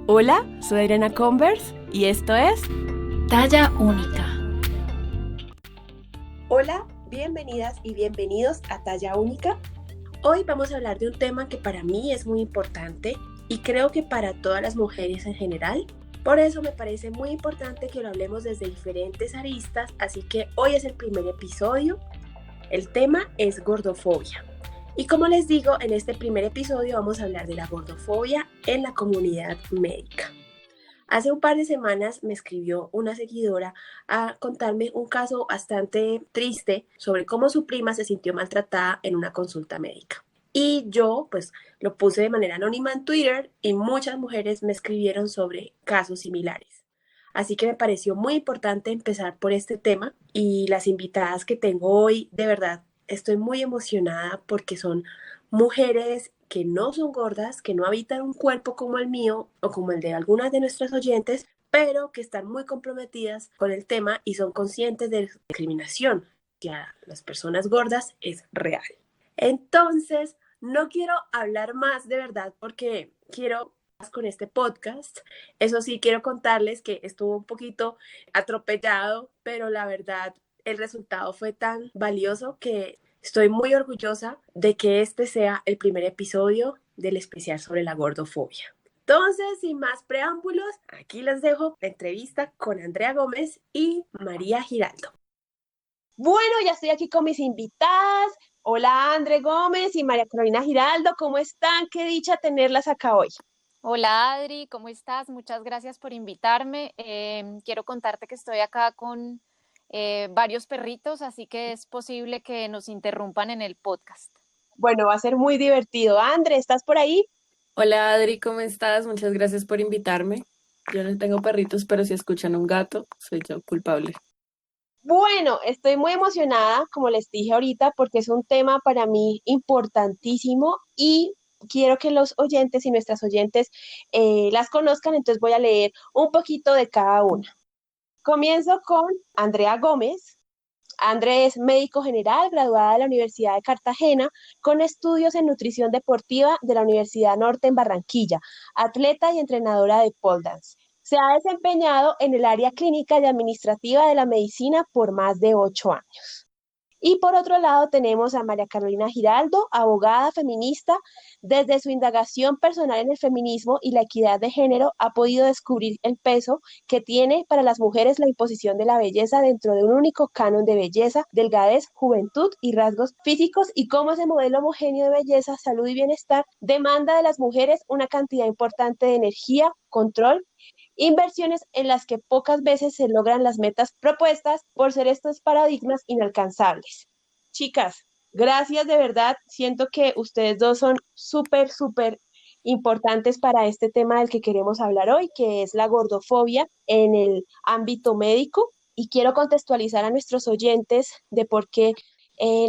Hola, soy Irena Converse y esto es Talla Única. Hola, bienvenidas y bienvenidos a Talla Única. Hoy vamos a hablar de un tema que para mí es muy importante y creo que para todas las mujeres en general. Por eso me parece muy importante que lo hablemos desde diferentes aristas, así que hoy es el primer episodio. El tema es gordofobia. Y como les digo, en este primer episodio vamos a hablar de la gordofobia en la comunidad médica. Hace un par de semanas me escribió una seguidora a contarme un caso bastante triste sobre cómo su prima se sintió maltratada en una consulta médica. Y yo pues lo puse de manera anónima en Twitter y muchas mujeres me escribieron sobre casos similares. Así que me pareció muy importante empezar por este tema y las invitadas que tengo hoy, de verdad, estoy muy emocionada porque son mujeres que no son gordas, que no habitan un cuerpo como el mío o como el de algunas de nuestras oyentes, pero que están muy comprometidas con el tema y son conscientes de la discriminación que a las personas gordas es real. Entonces, no quiero hablar más de verdad porque quiero con este podcast. Eso sí, quiero contarles que estuvo un poquito atropellado, pero la verdad, el resultado fue tan valioso que estoy muy orgullosa de que este sea el primer episodio del especial sobre la gordofobia. Entonces, sin más preámbulos, aquí les dejo la entrevista con Andrea Gómez y María Giraldo. Bueno, ya estoy aquí con mis invitadas. Hola, André Gómez y María Carolina Giraldo. ¿Cómo están? Qué dicha tenerlas acá hoy. Hola Adri, ¿cómo estás? Muchas gracias por invitarme. Quiero contarte que estoy acá con varios perritos, así que es posible que nos interrumpan en el podcast. Bueno, va a ser muy divertido. André, ¿estás por ahí? Hola Adri, ¿cómo estás? Muchas gracias por invitarme. Yo no tengo perritos, pero si escuchan un gato, soy yo culpable. Bueno, estoy muy emocionada, como les dije ahorita, porque es un tema para mí importantísimo y quiero que los oyentes y nuestras oyentes las conozcan, entonces voy a leer un poquito de cada una. Comienzo con Andrea Gómez. Andrea es médico general, graduada de la Universidad de Cartagena, con estudios en nutrición deportiva de la Universidad Norte en Barranquilla, atleta y entrenadora de pole dance. Se ha desempeñado en el área clínica y administrativa de la medicina por más de 8 años. Y por otro lado tenemos a María Carolina Giraldo, abogada feminista. Desde su indagación personal en el feminismo y la equidad de género ha podido descubrir el peso que tiene para las mujeres la imposición de la belleza dentro de un único canon de belleza, delgadez, juventud y rasgos físicos, y cómo ese modelo homogéneo de belleza, salud y bienestar demanda de las mujeres una cantidad importante de energía, control, inversiones en las que pocas veces se logran las metas propuestas por ser estos paradigmas inalcanzables. Chicas, gracias de verdad. Siento que ustedes dos son súper importantes para este tema del que queremos hablar hoy, que es la gordofobia en el ámbito médico. Y quiero contextualizar a nuestros oyentes de por qué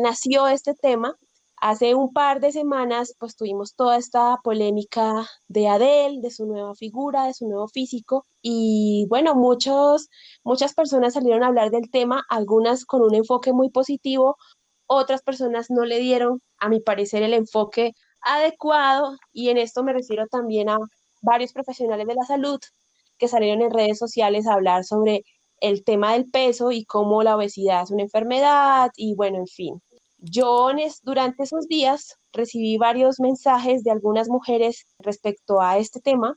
nació este tema. Hace un par de semanas, pues tuvimos toda esta polémica de Adele, de su nueva figura, de su nuevo físico, y bueno, muchas personas salieron a hablar del tema, algunas con un enfoque muy positivo, otras personas no le dieron, a mi parecer, el enfoque adecuado, y en esto me refiero también a varios profesionales de la salud que salieron en redes sociales a hablar sobre el tema del peso y cómo la obesidad es una enfermedad, y bueno, en fin. Durante esos días recibí varios mensajes de algunas mujeres respecto a este tema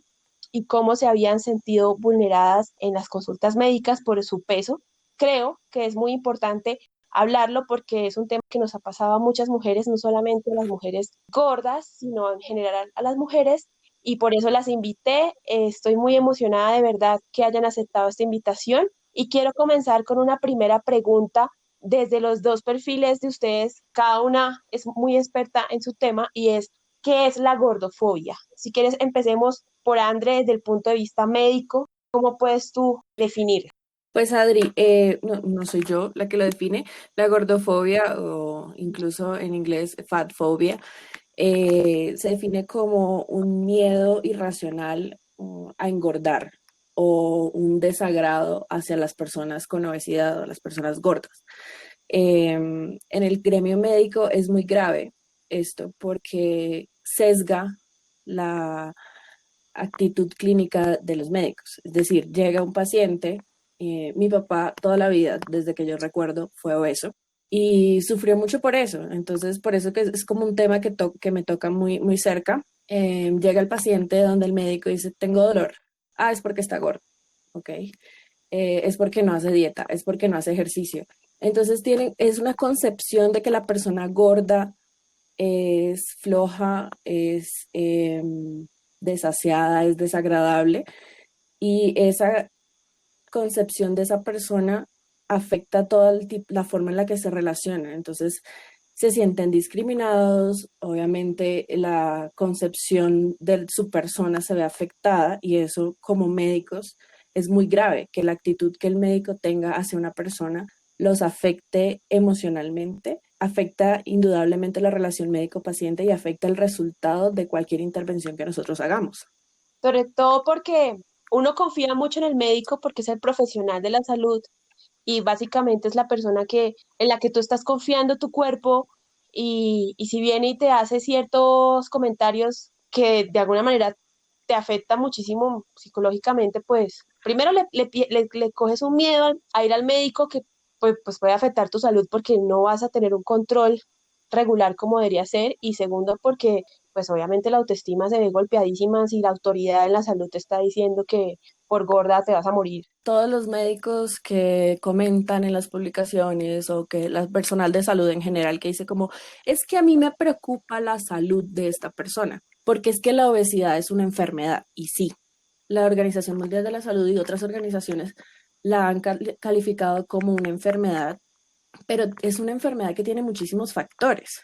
y cómo se habían sentido vulneradas en las consultas médicas por su peso. Creo que es muy importante hablarlo porque es un tema que nos ha pasado a muchas mujeres, no solamente a las mujeres gordas, sino en general a las mujeres. Y por eso las invité. Estoy muy emocionada de verdad que hayan aceptado esta invitación. Y quiero comenzar con una primera pregunta desde los dos perfiles de ustedes. Cada una es muy experta en su tema y es: ¿qué es la gordofobia? Si quieres, empecemos por André desde el punto de vista médico. ¿Cómo puedes tú definir? Pues Adri, no soy yo la que lo define. La gordofobia o incluso en inglés fatfobia se define como un miedo irracional a engordar o un desagrado hacia las personas con obesidad o las personas gordas. En el gremio médico es muy grave esto porque sesga la, actitud clínica de los médicos. Es decir, llega un paciente, mi papá toda la vida, desde que yo recuerdo, fue obeso y sufrió mucho por eso. Entonces, por eso que es como un tema que me toca muy, muy cerca. Llega el paciente donde el médico dice, tengo dolor. Ah, es porque está gordo. Ok. Es porque no hace dieta, es porque no hace ejercicio. Entonces es una concepción de que la persona gorda es floja, es desaseada, es desagradable, y esa concepción de esa persona afecta toda la forma en la que se relacionan. Entonces se sienten discriminados, obviamente la concepción de su persona se ve afectada y eso como médicos es muy grave, que la actitud que el médico tenga hacia una persona los afecte emocionalmente, afecta indudablemente la relación médico-paciente y afecta el resultado de cualquier intervención que nosotros hagamos. Sobre todo porque uno confía mucho en el médico porque es el profesional de la salud y básicamente es la persona en la que tú estás confiando tu cuerpo y si viene y te hace ciertos comentarios que de alguna manera te afecta muchísimo psicológicamente, pues primero le coges un miedo a ir al médico que pues puede afectar tu salud porque no vas a tener un control regular como debería ser y segundo porque pues obviamente la autoestima se ve golpeadísima si la autoridad en la salud te está diciendo que por gorda te vas a morir. Todos los médicos que comentan en las publicaciones o que el personal de salud en general que dice como, es que a mí me preocupa la salud de esta persona, porque es que la obesidad es una enfermedad y sí, la Organización Mundial de la Salud y otras organizaciones la han calificado como una enfermedad, pero es una enfermedad que tiene muchísimos factores.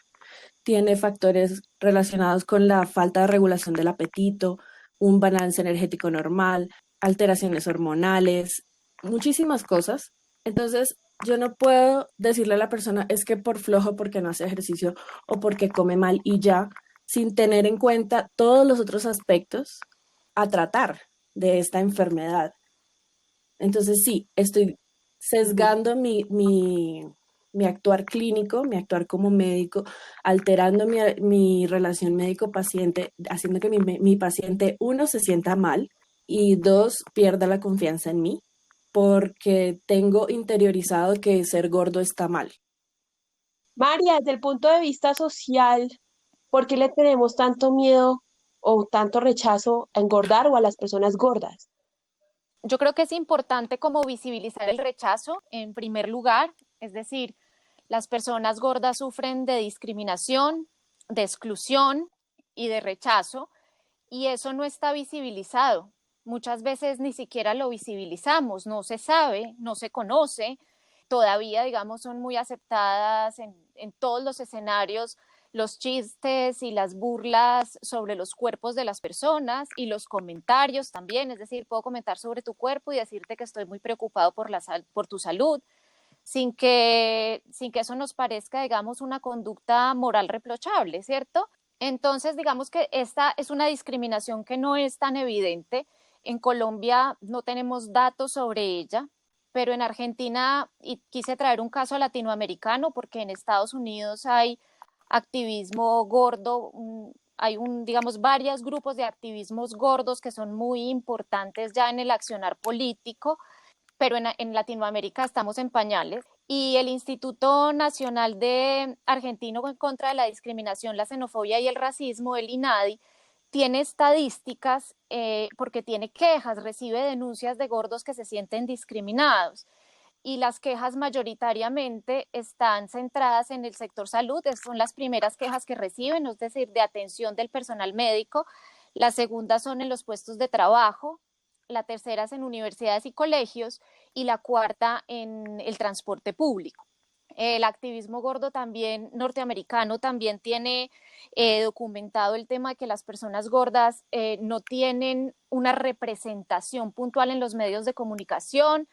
Tiene factores relacionados con la falta de regulación del apetito, un balance energético normal, alteraciones hormonales, muchísimas cosas. Entonces, yo no puedo decirle a la persona es que por flojo, porque no hace ejercicio o porque come mal y ya, sin tener en cuenta todos los otros aspectos a tratar de esta enfermedad. Entonces, sí, estoy sesgando mi actuar clínico, mi actuar como médico, alterando mi relación médico-paciente, haciendo que mi paciente, uno, se sienta mal y dos, pierda la confianza en mí, porque tengo interiorizado que ser gordo está mal. María, desde el punto de vista social, ¿por qué le tenemos tanto miedo o tanto rechazo a engordar o a las personas gordas? Yo creo que es importante como visibilizar el rechazo en primer lugar, es decir, las personas gordas sufren de discriminación, de exclusión y de rechazo, y eso no está visibilizado. Muchas veces ni siquiera lo visibilizamos, no se sabe, no se conoce. Todavía, digamos, son muy aceptadas en todos los escenarios los chistes y las burlas sobre los cuerpos de las personas y los comentarios también, es decir, puedo comentar sobre tu cuerpo y decirte que estoy muy preocupado por tu salud, sin que eso nos parezca, digamos, una conducta moral reprochable, ¿cierto? Entonces, digamos que esta es una discriminación que no es tan evidente. En Colombia no tenemos datos sobre ella, pero en Argentina, y quise traer un caso latinoamericano, porque en Estados Unidos hay activismo gordo, digamos, varios grupos de activismos gordos que son muy importantes ya en el accionar político, pero en Latinoamérica estamos en pañales. Y el Instituto Nacional de Argentino contra la Discriminación, la Xenofobia y el Racismo, el INADI, tiene estadísticas porque tiene quejas, recibe denuncias de gordos que se sienten discriminados. Y las quejas mayoritariamente están centradas en el sector salud, son las primeras quejas que reciben, es decir, de atención del personal médico. Las segundas son en los puestos de trabajo, la tercera es en universidades y colegios y la cuarta en el transporte público. El activismo gordo también norteamericano también tiene documentado el tema de que las personas gordas no tienen una representación puntual en los medios de comunicación,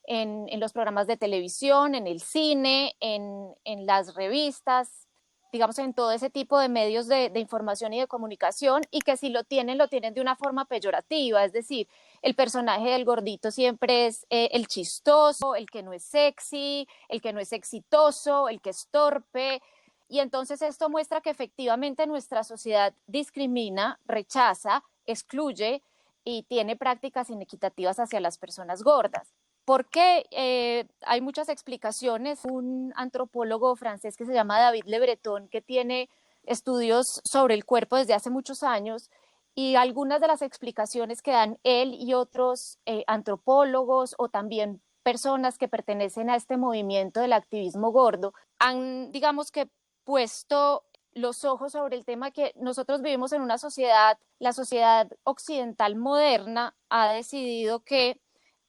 en los programas de televisión, en el cine, en las revistas, digamos, en todo ese tipo de medios de información y de comunicación, y que si lo tienen de una forma peyorativa, es decir, el personaje del gordito siempre es el chistoso, el que no es sexy, el que no es exitoso, el que es torpe, Y entonces esto muestra que efectivamente nuestra sociedad discrimina, rechaza, excluye y tiene prácticas inequitativas hacia las personas gordas. ¿Por qué? Hay muchas explicaciones. Un antropólogo francés que se llama David Le Breton, que tiene estudios sobre el cuerpo desde hace muchos años, y algunas de las explicaciones que dan él y otros antropólogos o también personas que pertenecen a este movimiento del activismo gordo han, digamos que, puesto los ojos sobre el tema que nosotros vivimos en una sociedad, la sociedad occidental moderna ha decidido que,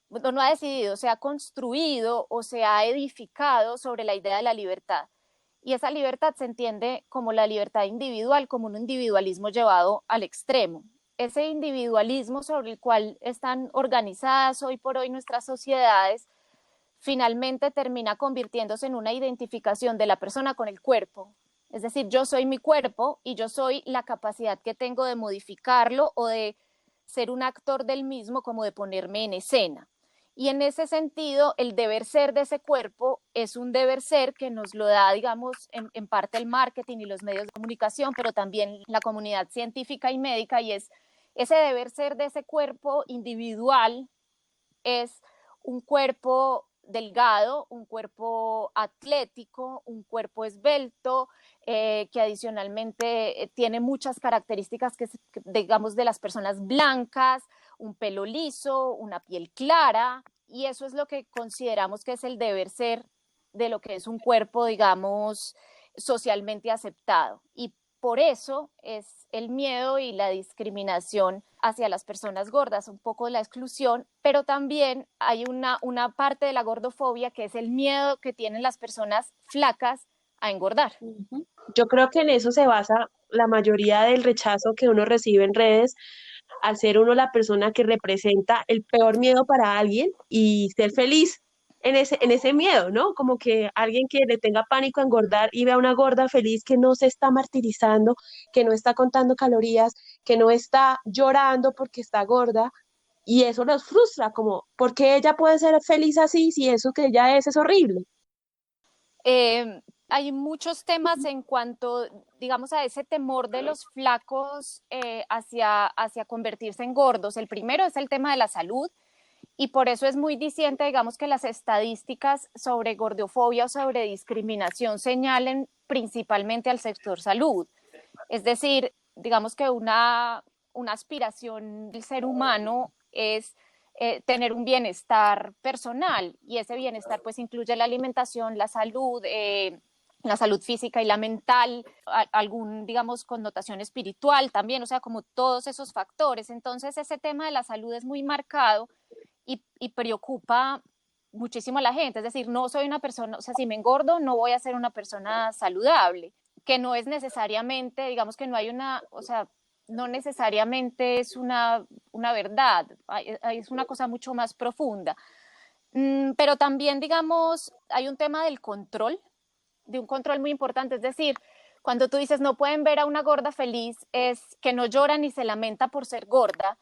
no ha decidido, se ha construido o se ha edificado sobre la idea de la libertad. Y esa libertad se entiende como la libertad individual, como un individualismo llevado al extremo. Ese individualismo sobre el cual están organizadas hoy por hoy nuestras sociedades, finalmente termina convirtiéndose en una identificación de la persona con el cuerpo. Es decir, yo soy mi cuerpo y yo soy la capacidad que tengo de modificarlo o de ser un actor del mismo, como de ponerme en escena. Y en ese sentido, el deber ser de ese cuerpo es un deber ser que nos lo da, digamos, en parte el marketing y los medios de comunicación, pero también la comunidad científica y médica, y es ese deber ser de ese cuerpo individual es un cuerpo delgado, un cuerpo atlético, un cuerpo esbelto, que adicionalmente tiene muchas características que, digamos, de las personas blancas, un pelo liso, una piel clara, y eso es lo que consideramos que es el deber ser de lo que es un cuerpo, digamos, socialmente aceptado. Y por eso es el miedo y la discriminación hacia las personas gordas, un poco la exclusión, pero también hay una parte de la gordofobia que es el miedo que tienen las personas flacas a engordar. Yo creo que en eso se basa la mayoría del rechazo que uno recibe en redes, al ser uno la persona que representa el peor miedo para alguien y ser feliz en ese miedo, ¿no? Como que alguien que le tenga pánico a engordar y vea una gorda feliz que no se está martirizando, que no está contando calorías, que no está llorando porque está gorda. Y eso los frustra, como, ¿por qué ella puede ser feliz así si eso que ella es horrible? Hay muchos temas en cuanto, digamos, a ese temor de los flacos hacia convertirse en gordos. El primero es el tema de la salud, y por eso es muy diciente, digamos, que las estadísticas sobre gordofobia o sobre discriminación señalen principalmente al sector salud. Es decir, digamos que una aspiración del ser humano es tener un bienestar personal, y ese bienestar pues incluye la alimentación, la salud física y la mental, algún, digamos, connotación espiritual también, o sea, como todos esos factores. Entonces ese tema de la salud es muy marcado y preocupa muchísimo a la gente. Es decir, no soy una persona, o sea, si me engordo no voy a ser una persona saludable, que no es necesariamente, digamos que no hay una, o sea, no necesariamente es una verdad, es una cosa mucho más profunda. Pero también, digamos, hay un tema del control, de un control muy importante, es decir, cuando tú dices no pueden ver a una gorda feliz, es que no llora ni se lamenta por ser gorda.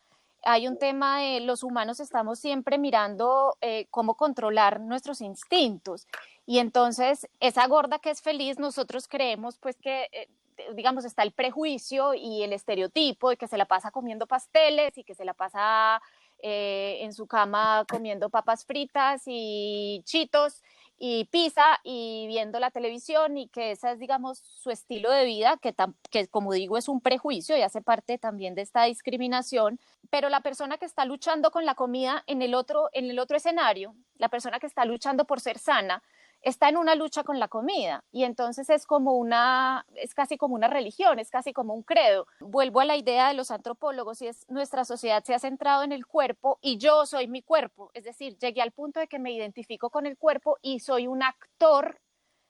Hay un tema de los humanos estamos siempre mirando cómo controlar nuestros instintos, y entonces esa gorda que es feliz, nosotros creemos pues que digamos está el prejuicio y el estereotipo de que se la pasa comiendo pasteles y que se la pasa en su cama comiendo papas fritas y chitos y pizza y viendo la televisión, y que ese es, digamos, su estilo de vida, que como digo es un prejuicio y hace parte también de esta discriminación. Pero la persona que está luchando con la comida en el otro escenario, la persona que está luchando por ser sana, está en una lucha con la comida, y entonces es casi como una religión, es casi como un credo. Vuelvo a la idea de los antropólogos, y es nuestra sociedad se ha centrado en el cuerpo y yo soy mi cuerpo, es decir, llegué al punto de que me identifico con el cuerpo y soy un actor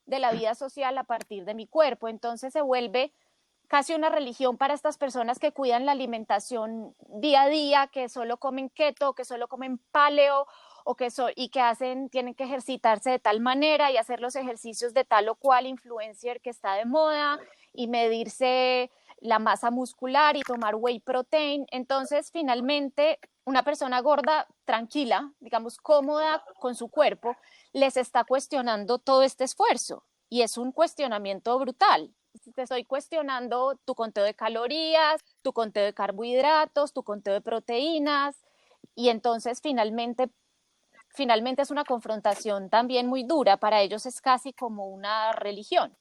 de la vida social a partir de mi cuerpo. Entonces se vuelve casi una religión para estas personas que cuidan la alimentación día a día, que solo comen keto, que solo comen paleo, y que tienen que ejercitarse de tal manera y hacer los ejercicios de tal o cual influencer que está de moda y medirse la masa muscular y tomar whey protein. Entonces, finalmente, una persona gorda, tranquila, digamos, cómoda con su cuerpo, les está cuestionando todo este esfuerzo. y es un cuestionamiento brutal. Te estoy cuestionando tu conteo de calorías, tu conteo de carbohidratos, tu conteo de proteínas, y entonces finalmente es una confrontación también muy dura. Para ellos es casi como una religión.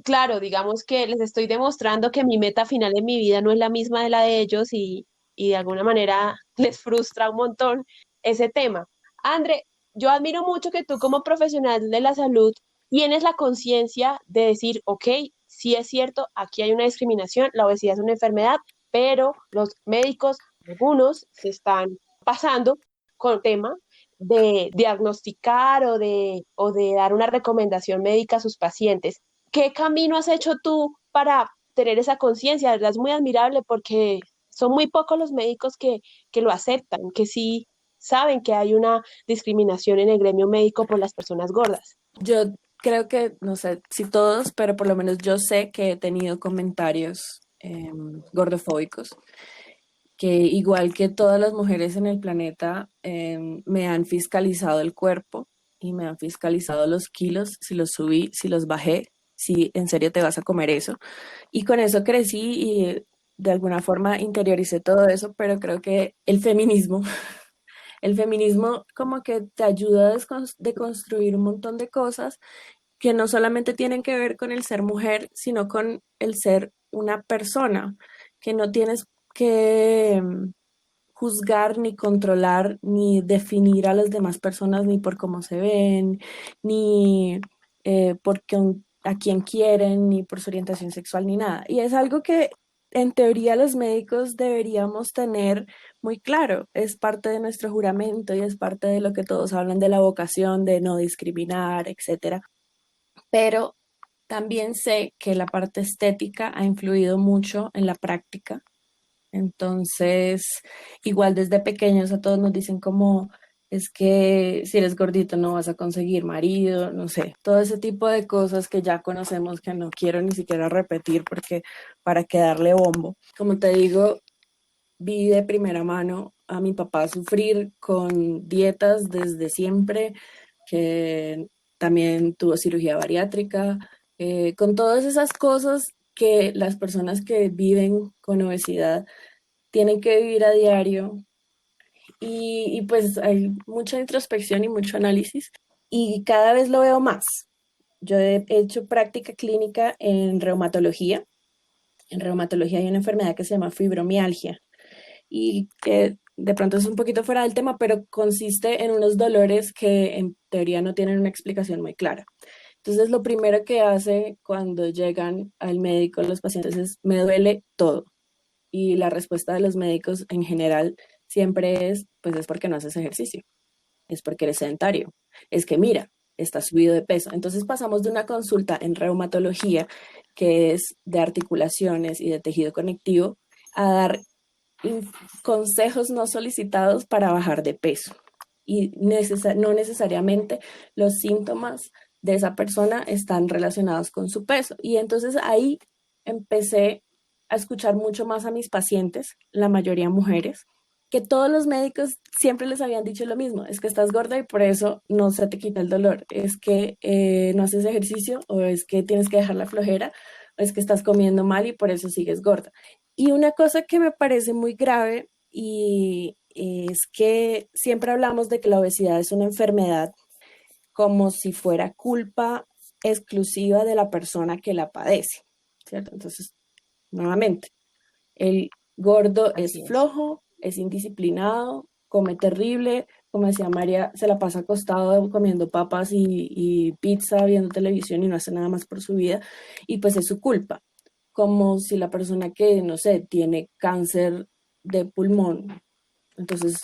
Claro, digamos que les estoy demostrando que mi meta final en mi vida no es la misma de la de ellos y de alguna manera les frustra un montón ese tema. André, yo admiro mucho que tú como profesional de la salud tienes la conciencia de decir, ok, sí es cierto, aquí hay una discriminación, la obesidad es una enfermedad, pero los médicos, algunos, se están pasando con el tema de diagnosticar o de dar una recomendación médica a sus pacientes. ¿Qué camino has hecho tú para tener esa conciencia? La verdad es muy admirable porque son muy pocos los médicos que lo aceptan, que sí saben que hay una discriminación en el gremio médico por las personas gordas. Yo creo que, no sé si todos, pero por lo menos yo sé que he tenido comentarios gordofóbicos, que igual que todas las mujeres en el planeta, me han fiscalizado el cuerpo y me han fiscalizado los kilos, si los subí, si los bajé, si en serio te vas a comer eso. Y con eso crecí y de alguna forma interioricé todo eso, pero creo que el feminismo como que te ayuda a deconstruir un montón de cosas que no solamente tienen que ver con el ser mujer, sino con el ser una persona, que no tienes que juzgar ni controlar ni definir a las demás personas ni por cómo se ven, ni a quién quieren, ni por su orientación sexual, ni nada. Y es algo que en teoría los médicos deberíamos tener muy claro. Es parte de nuestro juramento y es parte de lo que todos hablan de la vocación, de no discriminar, etcétera. Pero también sé que la parte estética ha influido mucho en la práctica. Entonces, igual desde pequeños a todos nos dicen como es que si eres gordito no vas a conseguir marido, no sé, todo ese tipo de cosas que ya conocemos que no quiero ni siquiera repetir porque para qué darle bombo. Como te digo, vi de primera mano a mi papá sufrir con dietas desde siempre, que también tuvo cirugía bariátrica, con todas esas cosas que las personas que viven con obesidad tienen que vivir a diario y pues hay mucha introspección y mucho análisis y cada vez lo veo más. Yo he hecho práctica clínica en reumatología. En reumatología hay una enfermedad que se llama fibromialgia y que de pronto es un poquito fuera del tema, pero consiste en unos dolores que en teoría no tienen una explicación muy clara. Entonces, lo primero que hace cuando llegan al médico los pacientes es, me duele todo. Y la respuesta de los médicos en general siempre es, pues es porque no haces ejercicio, es porque eres sedentario, es que mira, estás subido de peso. Entonces pasamos de una consulta en reumatología, que es de articulaciones y de tejido conectivo, a dar consejos no solicitados para bajar de peso. Y no necesariamente los síntomas de esa persona están relacionados con su peso. Y entonces ahí empecé a escuchar mucho más a mis pacientes, la mayoría mujeres, que todos los médicos siempre les habían dicho lo mismo, es que estás gorda y por eso no se te quita el dolor, es que no haces ejercicio o es que tienes que dejar la flojera o es que estás comiendo mal y por eso sigues gorda. Y una cosa que me parece muy grave y es que siempre hablamos de que la obesidad es una enfermedad como si fuera culpa exclusiva de la persona que la padece, ¿cierto? Entonces, nuevamente, el gordo es Así es. flojo, es indisciplinado, come terrible, como decía María, se la pasa acostado comiendo papas y pizza, viendo televisión y no hace nada más por su vida, y pues es su culpa. Como si la persona que, no sé, tiene cáncer de pulmón, entonces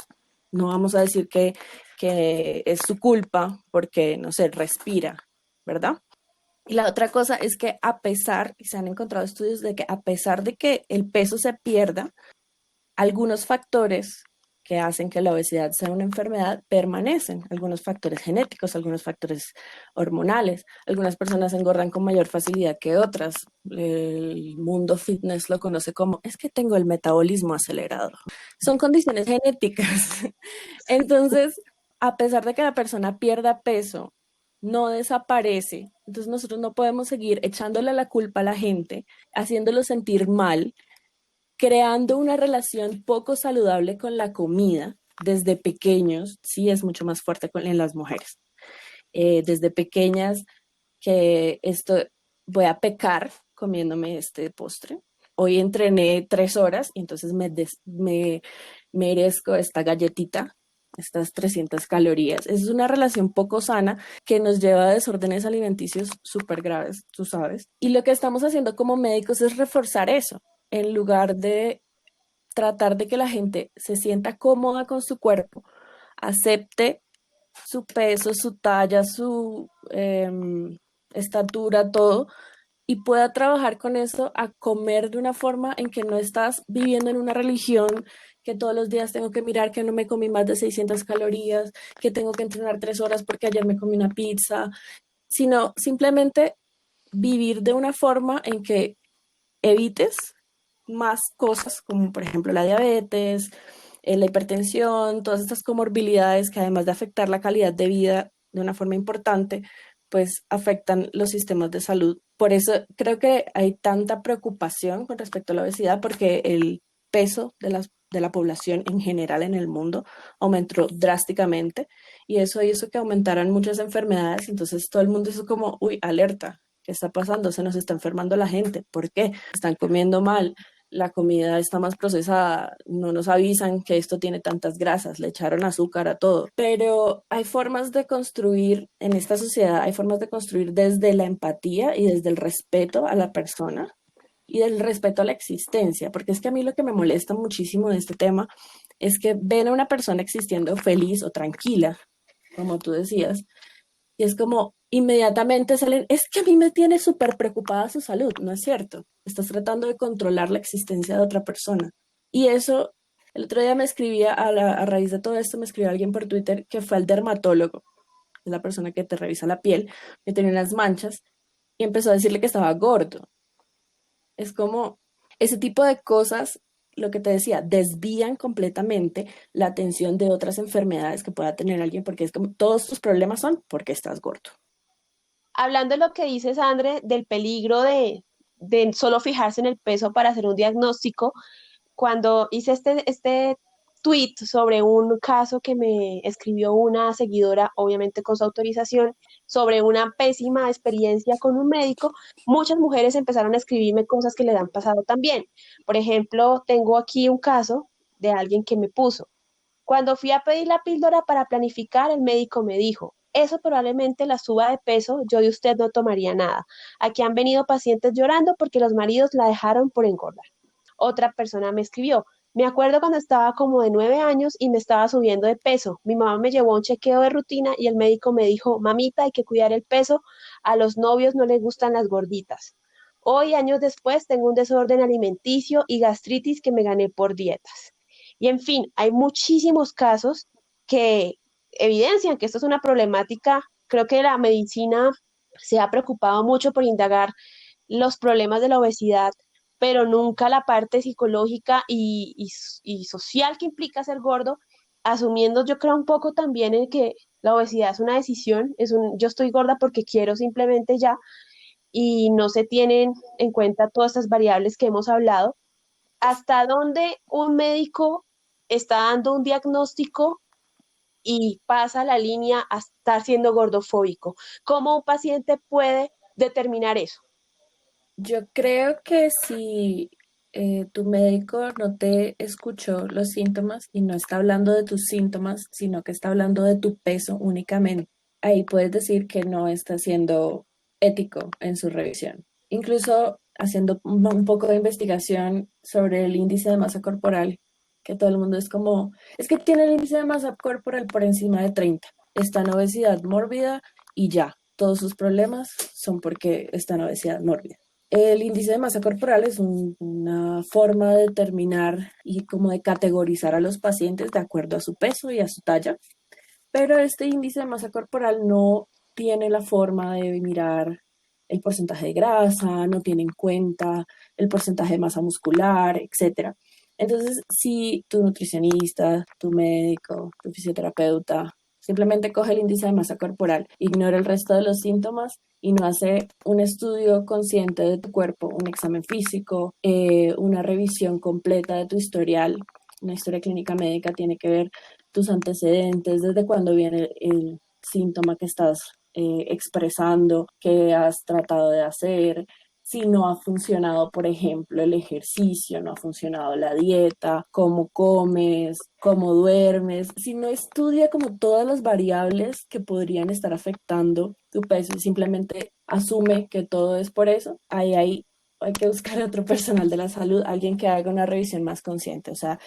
no vamos a decir que es su culpa porque, no sé, respira, ¿verdad? Y la otra cosa es que a pesar, y se han encontrado estudios de que a pesar de que el peso se pierda, algunos factores que hacen que la obesidad sea una enfermedad permanecen, algunos factores genéticos, algunos factores hormonales. Algunas personas engordan con mayor facilidad que otras. El mundo fitness lo conoce como, es que tengo el metabolismo acelerado. Son condiciones genéticas. Entonces, a pesar de que la persona pierda peso, no desaparece. Entonces nosotros no podemos seguir echándole la culpa a la gente, haciéndolo sentir mal, creando una relación poco saludable con la comida desde pequeños. Sí, es mucho más fuerte en las mujeres. Desde pequeñas, que esto voy a pecar comiéndome este postre. Hoy entrené 3 horas y entonces me merezco esta galletita, estas 300 calorías. Es una relación poco sana que nos lleva a desórdenes alimenticios súper graves, tú sabes. Y lo que estamos haciendo como médicos es reforzar eso, en lugar de tratar de que la gente se sienta cómoda con su cuerpo, acepte su peso, su talla, su estatura, todo, y pueda trabajar con eso a comer de una forma en que no estás viviendo en una religión, que todos los días tengo que mirar que no me comí más de 600 calorías, que tengo que entrenar 3 horas porque ayer me comí una pizza, sino simplemente vivir de una forma en que evites más cosas como por ejemplo la diabetes, la hipertensión, todas estas comorbilidades que además de afectar la calidad de vida de una forma importante, pues afectan los sistemas de salud. Por eso creo que hay tanta preocupación con respecto a la obesidad, porque el peso de la población en general en el mundo aumentó drásticamente y eso hizo que aumentaran muchas enfermedades. Entonces todo el mundo hizo como, uy, alerta, ¿qué está pasando? Se nos está enfermando la gente. ¿Por qué? Están comiendo mal, la comida está más procesada, no nos avisan que esto tiene tantas grasas, le echaron azúcar a todo. Pero hay formas de construir, en esta sociedad, hay formas de construir desde la empatía y desde el respeto a la persona y del respeto a la existencia, porque es que a mí lo que me molesta muchísimo de este tema es que ven a una persona existiendo feliz o tranquila, como tú decías, y es como inmediatamente salen, es que a mí me tiene súper preocupada su salud, no es cierto. Estás tratando de controlar la existencia de otra persona. Y eso, el otro día me escribía, a raíz de todo esto, me escribió alguien por Twitter que fue al dermatólogo, es la persona que te revisa la piel, que tenía unas manchas, y empezó a decirle que estaba gordo. Es como ese tipo de cosas, lo que te decía, desvían completamente la atención de otras enfermedades que pueda tener alguien, porque es como todos tus problemas son porque estás gordo. Hablando de lo que dices, André, del peligro de solo fijarse en el peso para hacer un diagnóstico, cuando hice este tweet sobre un caso que me escribió una seguidora, obviamente con su autorización, sobre una pésima experiencia con un médico, muchas mujeres empezaron a escribirme cosas que les han pasado también. Por ejemplo, tengo aquí un caso de alguien que me puso. Cuando fui a pedir la píldora para planificar, el médico me dijo, eso probablemente la suba de peso, yo de usted no tomaría nada. Aquí han venido pacientes llorando porque los maridos la dejaron por engordar. Otra persona me escribió, me acuerdo cuando estaba como de 9 años y me estaba subiendo de peso. Mi mamá me llevó a un chequeo de rutina y el médico me dijo, mamita, hay que cuidar el peso, a los novios no les gustan las gorditas. Hoy, años después, tengo un desorden alimenticio y gastritis que me gané por dietas. Y en fin, hay muchísimos casos que evidencian que esto es una problemática. Creo que la medicina se ha preocupado mucho por indagar los problemas de la obesidad, pero nunca la parte psicológica y social que implica ser gordo, asumiendo yo creo un poco también en que la obesidad es una decisión, yo estoy gorda porque quiero simplemente ya, y no se tienen en cuenta todas estas variables que hemos hablado. ¿Hasta dónde un médico está dando un diagnóstico y pasa la línea a estar siendo gordofóbico? ¿Cómo un paciente puede determinar eso? Yo creo que si tu médico no te escuchó los síntomas y no está hablando de tus síntomas, sino que está hablando de tu peso únicamente, ahí puedes decir que no está siendo ético en su revisión. Incluso haciendo un poco de investigación sobre el índice de masa corporal, que todo el mundo es como, es que tiene el índice de masa corporal por encima de 30, está en obesidad mórbida y ya, todos sus problemas son porque está en obesidad mórbida. El índice de masa corporal es una forma de determinar y como de categorizar a los pacientes de acuerdo a su peso y a su talla, pero este índice de masa corporal no tiene la forma de mirar el porcentaje de grasa, no tiene en cuenta el porcentaje de masa muscular, etcétera. Entonces, si tu nutricionista, tu médico, tu fisioterapeuta, Simplemente coge el índice de masa corporal, ignora el resto de los síntomas y no hace un estudio consciente de tu cuerpo, un examen físico, una revisión completa de tu historial. Una historia clínica médica tiene que ver tus antecedentes, desde cuándo viene el síntoma que estás expresando, qué has tratado de hacer, si no ha funcionado, por ejemplo, el ejercicio, no ha funcionado la dieta, cómo comes, cómo duermes, si no estudia como todas las variables que podrían estar afectando tu peso y simplemente asume que todo es por eso, ahí hay que buscar a otro personal de la salud, alguien que haga una revisión más consciente. O sea,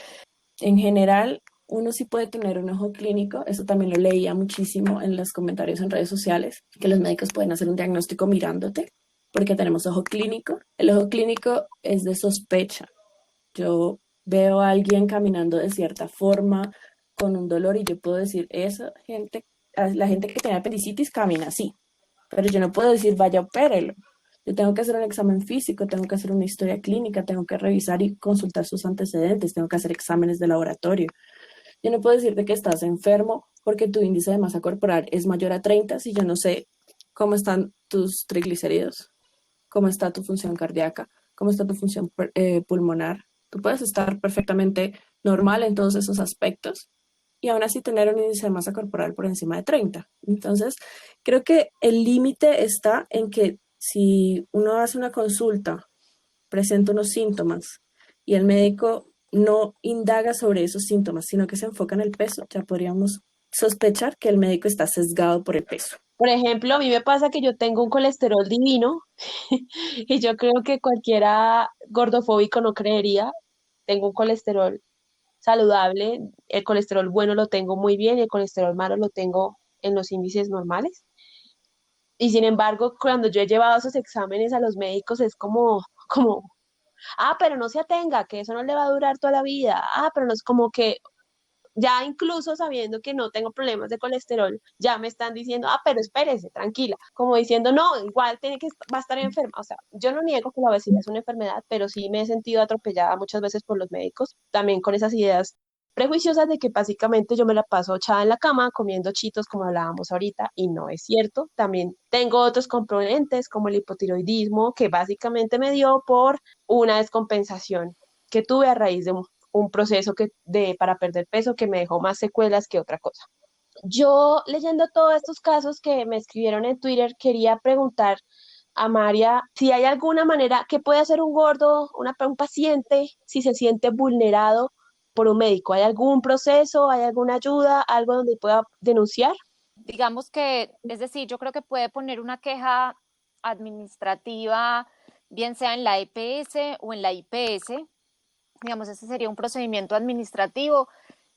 en general, uno sí puede tener un ojo clínico, eso también lo leía muchísimo en los comentarios en redes sociales, que los médicos pueden hacer un diagnóstico mirándote, porque tenemos ojo clínico. El ojo clínico es de sospecha. Yo veo a alguien caminando de cierta forma, con un dolor, y yo puedo decir, la gente que tiene apendicitis camina así, pero yo no puedo decir, vaya, opérelo. Yo tengo que hacer un examen físico, tengo que hacer una historia clínica, tengo que revisar y consultar sus antecedentes, tengo que hacer exámenes de laboratorio. Yo no puedo decirte que estás enfermo porque tu índice de masa corporal es mayor a 30 si yo no sé cómo están tus triglicéridos, cómo está tu función cardíaca, cómo está tu función pulmonar. Tú puedes estar perfectamente normal en todos esos aspectos y aún así tener un índice de masa corporal por encima de 30. Entonces, creo que el límite está en que si uno hace una consulta, presenta unos síntomas y el médico no indaga sobre esos síntomas, sino que se enfoca en el peso, ya podríamos sospechar que el médico está sesgado por el peso. Por ejemplo, a mí me pasa que yo tengo un colesterol divino y yo creo que cualquiera gordofóbico no creería. Tengo un colesterol saludable, el colesterol bueno lo tengo muy bien y el colesterol malo lo tengo en los índices normales. Y sin embargo, cuando yo he llevado esos exámenes a los médicos es pero no se atenga, que eso no le va a durar toda la vida. Pero no es como que ya incluso sabiendo que no tengo problemas de colesterol, ya me están diciendo, pero espérese, tranquila, como diciendo, no, igual va a estar enferma. O sea, yo no niego que la obesidad es una enfermedad, pero sí me he sentido atropellada muchas veces por los médicos, también con esas ideas prejuiciosas de que básicamente yo me la paso echada en la cama comiendo chitos como hablábamos ahorita y no es cierto. También tengo otros componentes como el hipotiroidismo que básicamente me dio por una descompensación que tuve a raíz de un proceso para perder peso que me dejó más secuelas que otra cosa. Yo leyendo todos estos casos que me escribieron en Twitter, quería preguntar a María si hay alguna manera que puede hacer un gordo, un paciente, si se siente vulnerado por un médico. ¿Hay algún proceso, hay alguna ayuda, algo donde pueda denunciar? Digamos que, es decir, yo creo que puede poner una queja administrativa, bien sea en la EPS o en la IPS. Digamos, ese sería un procedimiento administrativo.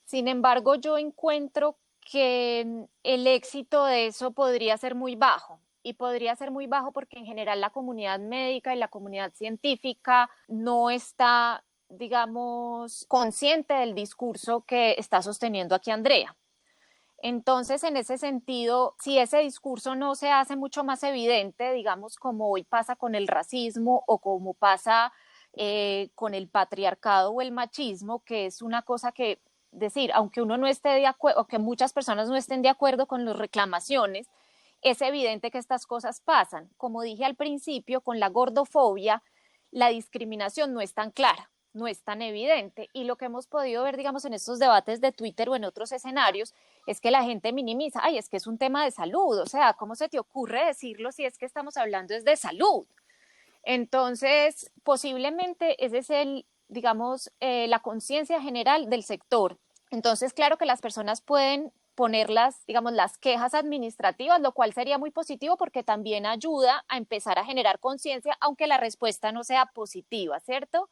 Sin embargo, yo encuentro que el éxito de eso podría ser muy bajo. Y podría ser muy bajo porque en general la comunidad médica y la comunidad científica no está, digamos, consciente del discurso que está sosteniendo aquí Andrea. Entonces, en ese sentido, si ese discurso no se hace mucho más evidente, digamos, como hoy pasa con el racismo o como pasa con el patriarcado o el machismo, que es una cosa que, decir, aunque uno no esté de acuerdo, o que muchas personas no estén de acuerdo con las reclamaciones, es evidente que estas cosas pasan. Como dije al principio, con la gordofobia, la discriminación no es tan clara, no es tan evidente. Y lo que hemos podido ver, digamos, en estos debates de Twitter o en otros escenarios, es que la gente minimiza, ay, es que es un tema de salud, o sea, ¿cómo se te ocurre decirlo si es que estamos hablando es de salud? Entonces, posiblemente ese es digamos, la conciencia general del sector. Entonces, claro que las personas pueden poner digamos, las quejas administrativas, lo cual sería muy positivo porque también ayuda a empezar a generar conciencia, aunque la respuesta no sea positiva, ¿cierto?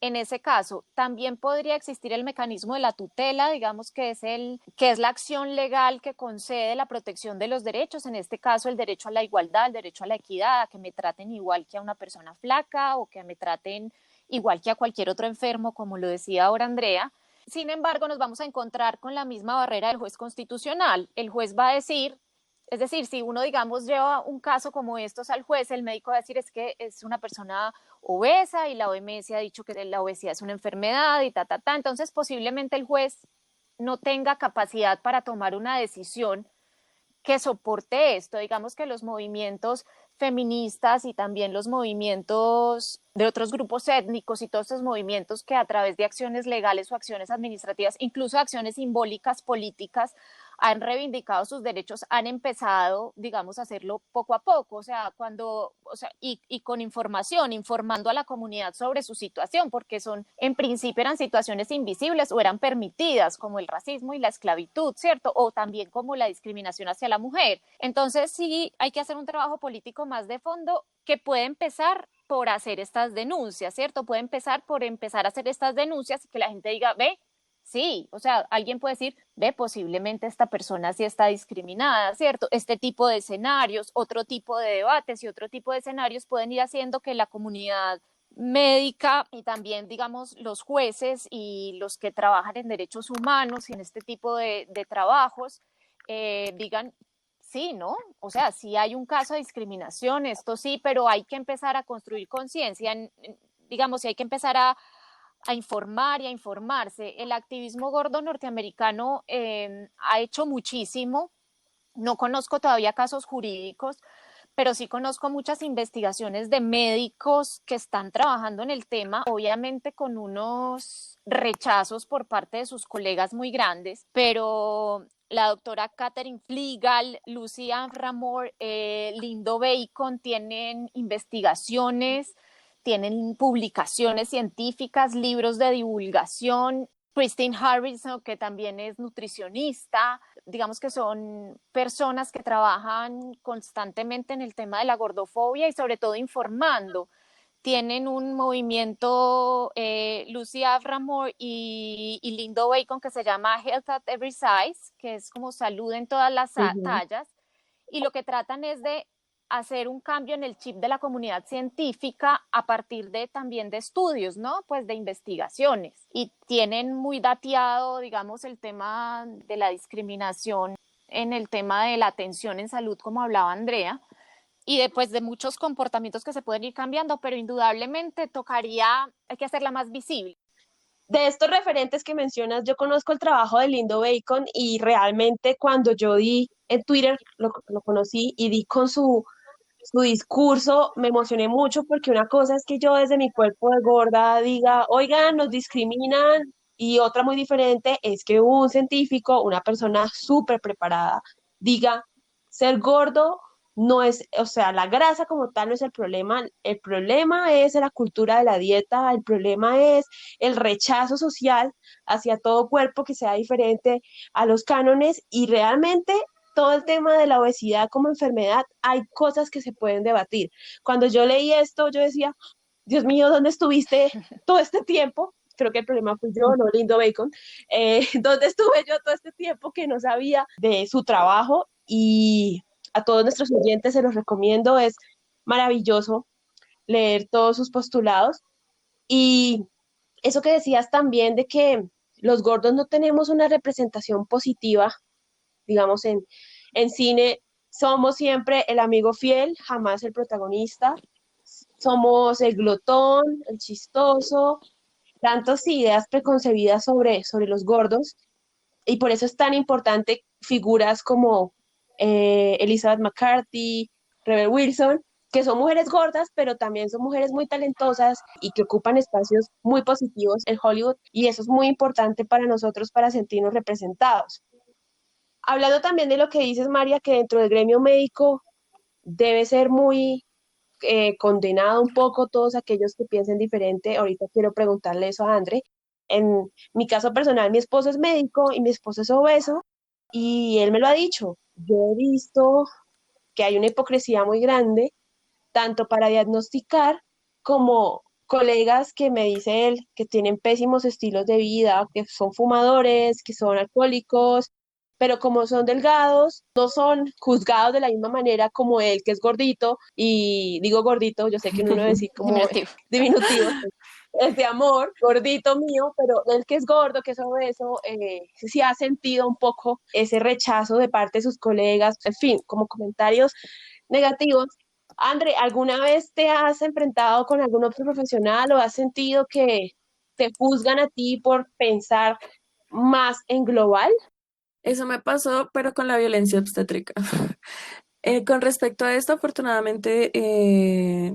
En ese caso, también podría existir el mecanismo de la tutela, digamos que es la acción legal que concede la protección de los derechos, en este caso el derecho a la igualdad, el derecho a la equidad, a que me traten igual que a una persona flaca o que me traten igual que a cualquier otro enfermo, como lo decía ahora Andrea. Sin embargo, nos vamos a encontrar con la misma barrera del juez constitucional. El juez va a decir, es decir, si uno, digamos, lleva un caso como estos al juez, el médico va a decir es que es una persona obesa y la OMS ha dicho que la obesidad es una enfermedad y ta. Entonces, posiblemente el juez no tenga capacidad para tomar una decisión que soporte esto. Digamos que los movimientos feministas y también los movimientos de otros grupos étnicos y todos estos movimientos que a través de acciones legales o acciones administrativas, incluso acciones simbólicas políticas, han reivindicado sus derechos, han empezado, digamos, a hacerlo poco a poco, y con información, informando a la comunidad sobre su situación, porque en principio eran situaciones invisibles o eran permitidas, como el racismo y la esclavitud, ¿cierto? O también como la discriminación hacia la mujer. Entonces sí hay que hacer un trabajo político más de fondo que puede empezar por hacer estas denuncias, ¿cierto? Puede empezar por empezar a hacer estas denuncias y que la gente diga, ve, sí, o sea, alguien puede decir, ve, posiblemente esta persona sí está discriminada, ¿cierto? Este tipo de escenarios, otro tipo de debates y otro tipo de escenarios pueden ir haciendo que la comunidad médica y también, digamos, los jueces y los que trabajan en derechos humanos y en este tipo de trabajos digan, sí, ¿no? O sea, sí hay un caso de discriminación, esto sí, pero hay que empezar a construir conciencia, digamos, y hay que empezar a informar y a informarse. El activismo gordo norteamericano ha hecho muchísimo. No conozco todavía casos jurídicos, pero sí conozco muchas investigaciones de médicos que están trabajando en el tema, obviamente con unos rechazos por parte de sus colegas muy grandes, pero la doctora Catherine Flegal, Lucy Ramore, Lindo Bacon tienen investigaciones, tienen publicaciones científicas, libros de divulgación. Christine Harrison, que también es nutricionista, digamos que son personas que trabajan constantemente en el tema de la gordofobia y sobre todo informando. Tienen un movimiento, Lucy Avramore y Lindo Bacon, que se llama Health at Every Size, que es como salud en todas las tallas, y lo que tratan es de hacer un cambio en el chip de la comunidad científica a partir de también de estudios, ¿no? Pues de investigaciones. Y tienen muy dateado, digamos, el tema de la discriminación en el tema de la atención en salud, como hablaba Andrea, y después de muchos comportamientos que se pueden ir cambiando, pero indudablemente hay que hacerla más visible. De estos referentes que mencionas, yo conozco el trabajo de Lindo Bacon y realmente cuando yo di en Twitter, lo conocí y di con su discurso, me emocioné mucho porque una cosa es que yo desde mi cuerpo de gorda diga, oigan, nos discriminan, y otra muy diferente es que un científico, una persona súper preparada, diga, ser gordo no es, o sea, la grasa como tal no es el problema es la cultura de la dieta, el problema es el rechazo social hacia todo cuerpo que sea diferente a los cánones y realmente todo el tema de la obesidad como enfermedad, hay cosas que se pueden debatir. Cuando yo leí esto, yo decía, Dios mío, ¿dónde estuviste todo este tiempo? Creo que el problema fui yo, no Lindo Bacon. ¿Dónde estuve yo todo este tiempo que no sabía de su trabajo? Y a todos nuestros oyentes se los recomiendo, es maravilloso leer todos sus postulados. Y eso que decías también de que los gordos no tenemos una representación positiva, digamos, en cine somos siempre el amigo fiel, jamás el protagonista. Somos el glotón, el chistoso, tantas ideas preconcebidas sobre los gordos. Y por eso es tan importante figuras como Elizabeth McCarthy, Rebel Wilson, que son mujeres gordas, pero también son mujeres muy talentosas y que ocupan espacios muy positivos en Hollywood. Y eso es muy importante para nosotros para sentirnos representados. Hablando también de lo que dices, María, que dentro del gremio médico debe ser muy condenado un poco todos aquellos que piensen diferente. Ahorita quiero preguntarle eso a André. En mi caso personal, mi esposo es médico y mi esposo es obeso y él me lo ha dicho. Yo he visto que hay una hipocresía muy grande, tanto para diagnosticar como colegas que me dice él que tienen pésimos estilos de vida, que son fumadores, que son alcohólicos, pero como son delgados, no son juzgados de la misma manera como él, que es gordito, y digo gordito, yo sé que uno debe decir como Diminutivo. diminutivo, es de amor, gordito mío, pero el que es gordo, que es obeso, sí ha sentido un poco ese rechazo de parte de sus colegas, en fin, como comentarios negativos. André, ¿alguna vez te has enfrentado con algún otro profesional o has sentido que te juzgan a ti por pensar más en global? Eso me pasó, pero con la violencia obstétrica. Con respecto a esto, afortunadamente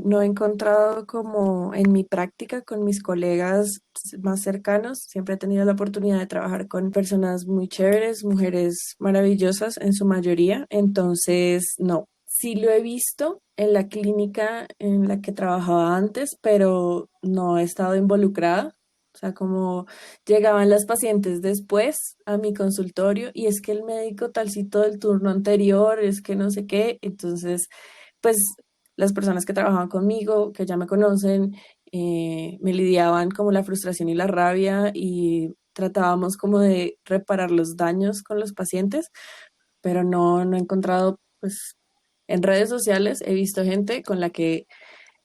no he encontrado como en mi práctica con mis colegas más cercanos. Siempre he tenido la oportunidad de trabajar con personas muy chéveres, mujeres maravillosas en su mayoría. Entonces, no, sí lo he visto en la clínica en la que trabajaba antes, pero no he estado involucrada. O sea, como llegaban las pacientes después a mi consultorio y es que el médico talcito del turno anterior, es que no sé qué, entonces, pues las personas que trabajaban conmigo, que ya me conocen, me lidiaban como la frustración y la rabia y tratábamos como de reparar los daños con los pacientes, pero no he encontrado, pues en redes sociales he visto gente con la que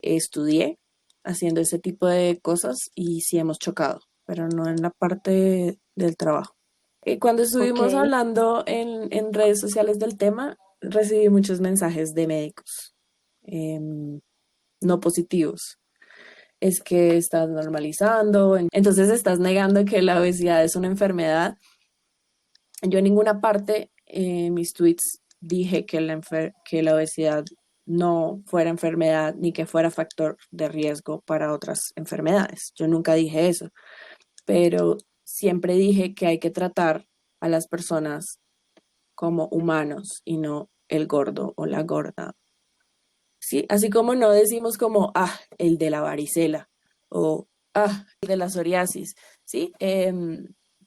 estudié haciendo ese tipo de cosas y sí hemos chocado, pero no en la parte del trabajo. Cuando Ok, estuvimos hablando en redes sociales del tema, recibí muchos mensajes de médicos no positivos. Es que estás normalizando, entonces estás negando que la obesidad es una enfermedad. Yo en ninguna parte en mis tweets dije que que la obesidad no fuera enfermedad ni que fuera factor de riesgo para otras enfermedades. Yo nunca dije eso, pero siempre dije que hay que tratar a las personas como humanos y no el gordo o la gorda. ¿Sí? Así como no decimos como, el de la varicela o, el de la psoriasis, ¿sí?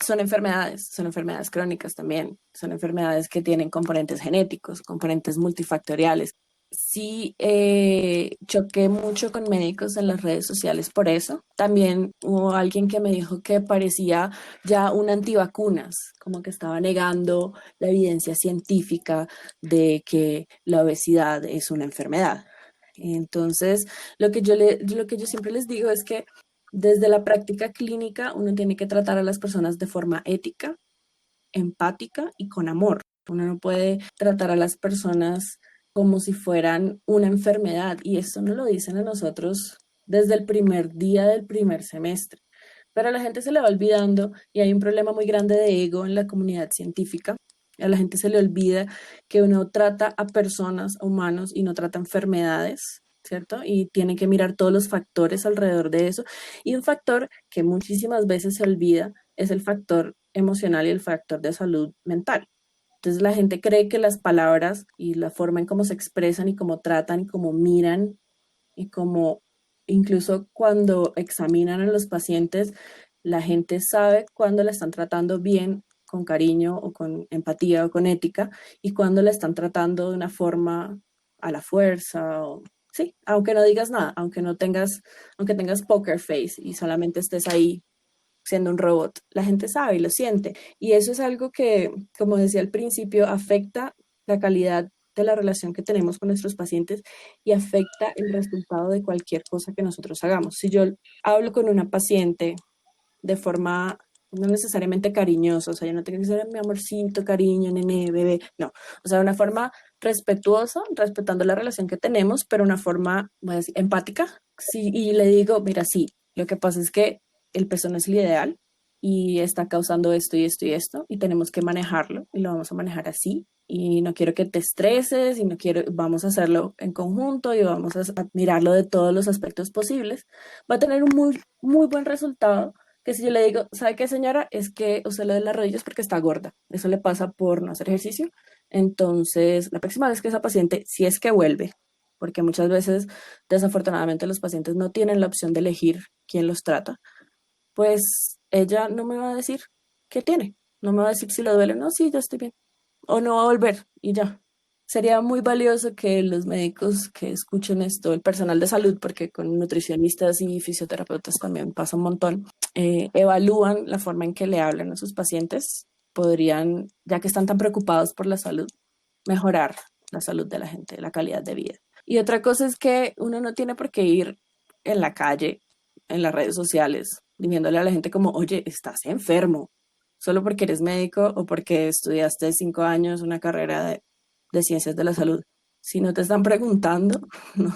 Son enfermedades crónicas también, son enfermedades que tienen componentes genéticos, componentes multifactoriales. Sí, choqué mucho con médicos en las redes sociales por eso. También hubo alguien que me dijo que parecía ya un antivacunas, como que estaba negando la evidencia científica de que la obesidad es una enfermedad. Entonces, lo que yo siempre les digo es que desde la práctica clínica uno tiene que tratar a las personas de forma ética, empática y con amor. Uno no puede tratar a las personas como si fueran una enfermedad y esto no lo dicen a nosotros desde el primer día del primer semestre. Pero a la gente se le va olvidando y hay un problema muy grande de ego en la comunidad científica. A la gente se le olvida que uno trata a personas, a humanos y no trata enfermedades, ¿cierto? Y tiene que mirar todos los factores alrededor de eso. Y un factor que muchísimas veces se olvida es el factor emocional y el factor de salud mental. Entonces la gente cree que las palabras y la forma en cómo se expresan y cómo tratan y cómo miran y cómo incluso cuando examinan a los pacientes, la gente sabe cuándo la están tratando bien, con cariño o con empatía o con ética, y cuándo la están tratando de una forma a la fuerza o sí, aunque no digas nada, aunque tengas poker face y solamente estés ahí siendo un robot, la gente sabe y lo siente. Y eso es algo que, como decía al principio, afecta la calidad de la relación que tenemos con nuestros pacientes y afecta el resultado de cualquier cosa que nosotros hagamos. Si yo hablo con una paciente de forma no necesariamente cariñosa, o sea, yo no tengo que ser mi amorcito, cariño, nene, bebé, no, o sea, de una forma respetuosa, respetando la relación que tenemos, pero una forma, voy a decir, empática, sí, y le digo, mira, sí, lo que pasa es que el peso no es el ideal y está causando esto y esto y esto, y tenemos que manejarlo, y lo vamos a manejar así, y no quiero que te estreses, y no quiero, vamos a hacerlo en conjunto y vamos a mirarlo de todos los aspectos posibles, va a tener un muy buen resultado que si yo le digo, ¿sabe qué, señora? Es que usted le da las rodillas porque está gorda. Eso le pasa por no hacer ejercicio. Entonces, la próxima vez que esa paciente, si es que vuelve, porque muchas veces, desafortunadamente, los pacientes no tienen la opción de elegir quién los trata, pues ella no me va a decir qué tiene. No me va a decir si le duele. No, sí, ya estoy bien. O no va a volver y ya. Sería muy valioso que los médicos que escuchen esto, el personal de salud, porque con nutricionistas y fisioterapeutas también pasa un montón, evalúan la forma en que le hablan a sus pacientes, podrían, ya que están tan preocupados por la salud, mejorar la salud de la gente, la calidad de vida. Y otra cosa es que uno no tiene por qué ir en la calle, en las redes sociales, diciéndole a la gente como, oye, estás enfermo, solo porque eres médico o porque estudiaste 5 años una carrera de ciencias de la salud. Si no te están preguntando, no,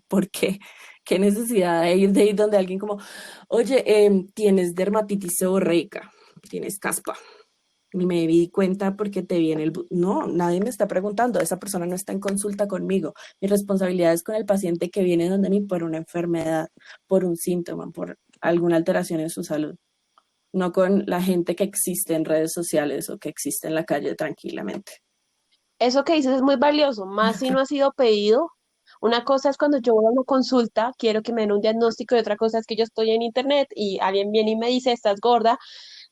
¿por qué? ¿Qué necesidad de ir donde alguien como, oye, tienes dermatitis seborreica? tienes caspa. Ni me di cuenta porque te vi en el... No, nadie me está preguntando, esa persona no está en consulta conmigo. Mi responsabilidad es con el paciente que viene donde mí por una enfermedad, por un síntoma, por alguna alteración en su salud. No con la gente que existe en redes sociales o que existe en la calle tranquilamente. Eso que dices es muy valioso, más si no ha sido pedido. Una cosa es cuando yo voy a una consulta, quiero que me den un diagnóstico, y otra cosa es que yo estoy en internet y alguien viene y me dice, estás gorda,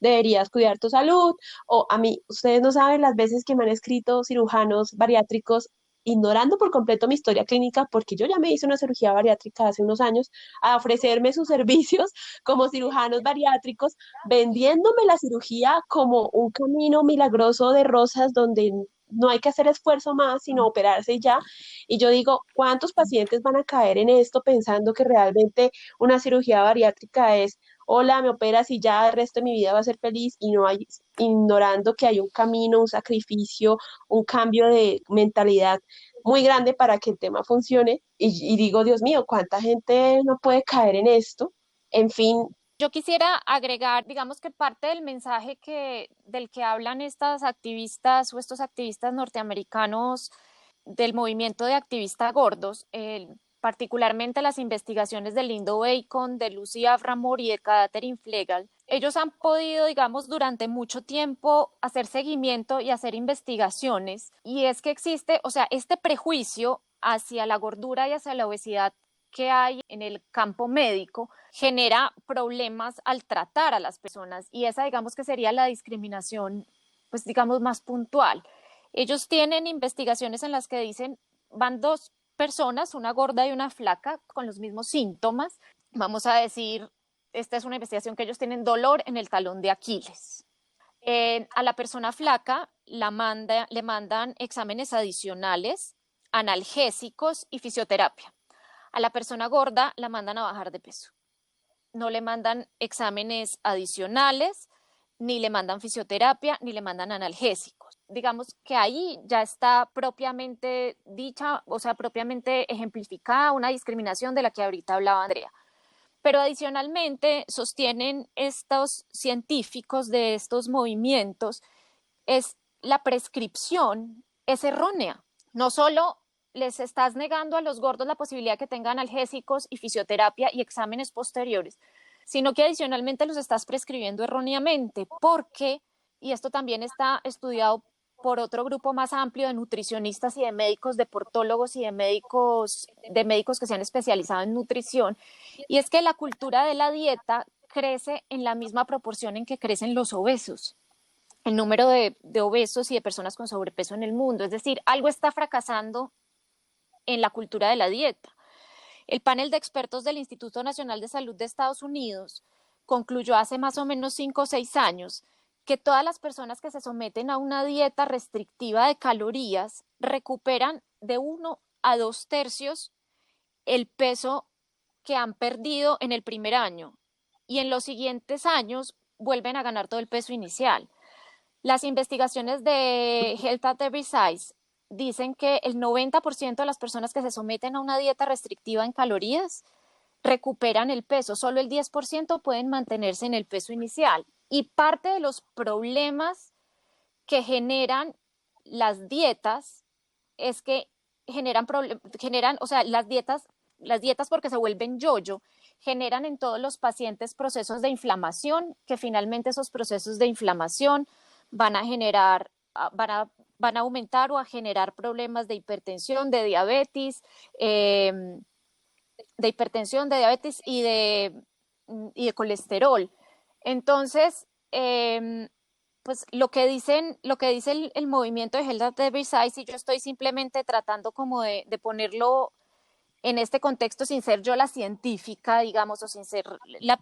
deberías cuidar tu salud. O a mí, ustedes no saben las veces que me han escrito cirujanos bariátricos ignorando por completo mi historia clínica, porque yo ya me hice una cirugía bariátrica hace unos años, a ofrecerme sus servicios como cirujanos bariátricos, vendiéndome la cirugía como un camino milagroso de rosas donde no hay que hacer esfuerzo más, sino operarse y ya. Y yo digo, ¿cuántos pacientes van a caer en esto pensando que realmente una cirugía bariátrica es, hola, me operas y ya el resto de mi vida va a ser feliz, y no hay, ignorando que hay un camino, un sacrificio, un cambio de mentalidad muy grande para que el tema funcione? Y digo, Dios mío, ¿cuánta gente no puede caer en esto? En fin, Yo quisiera agregar, digamos que parte del mensaje del que hablan estas activistas o estos activistas norteamericanos del movimiento de activistas gordos, particularmente las investigaciones de Lindo Bacon, de Lucy Aframor y de Catherine Flegel. Ellos han podido, digamos, durante mucho tiempo hacer seguimiento y hacer investigaciones, y es que existe, o sea, este prejuicio hacia la gordura y hacia la obesidad que hay en el campo médico genera problemas al tratar a las personas, y esa, digamos, que sería la discriminación, pues digamos, más puntual. Ellos tienen investigaciones en las que dicen, van dos personas, una gorda y una flaca, con los mismos síntomas. Vamos a decir, esta es una investigación que ellos tienen: dolor en el talón de Aquiles. A la persona flaca le mandan exámenes adicionales, analgésicos y fisioterapia. A la persona gorda la mandan a bajar de peso. No le mandan exámenes adicionales, ni le mandan fisioterapia, ni le mandan analgésicos. Digamos que ahí ya está propiamente dicha, o sea, propiamente ejemplificada una discriminación de la que ahorita hablaba Andrea. Pero adicionalmente sostienen estos científicos de estos movimientos, es la prescripción es errónea. No solo les estás negando a los gordos la posibilidad de que tengan analgésicos y fisioterapia y exámenes posteriores, sino que adicionalmente los estás prescribiendo erróneamente, porque, y esto también está estudiado por otro grupo más amplio de nutricionistas y de médicos deportólogos y de médicos que se han especializado en nutrición, y es que la cultura de la dieta crece en la misma proporción en que crecen los obesos, el número de obesos y de personas con sobrepeso en el mundo. Es decir, algo está fracasando en la cultura de la dieta. El panel de expertos del Instituto Nacional de Salud de Estados Unidos concluyó hace más o menos 5 o 6 años que todas las personas que se someten a una dieta restrictiva de calorías recuperan de 1 a 2 tercios el peso que han perdido en el primer año, y en los siguientes años vuelven a ganar todo el peso inicial. Las investigaciones de Health at Every Size dicen que el 90% de las personas que se someten a una dieta restrictiva en calorías recuperan el peso, solo el 10% pueden mantenerse en el peso inicial. Y parte de los problemas que generan las dietas es que generan, o sea, las dietas porque se vuelven yo-yo, generan en todos los pacientes procesos de inflamación, que finalmente esos procesos de inflamación van a generar, van a aumentar o a generar problemas de hipertensión, de hipertensión, de diabetes y de colesterol. Entonces, pues lo que dice el movimiento de Health at Every Size, y yo estoy simplemente tratando como de ponerlo en este contexto sin ser yo la científica, digamos, o sin ser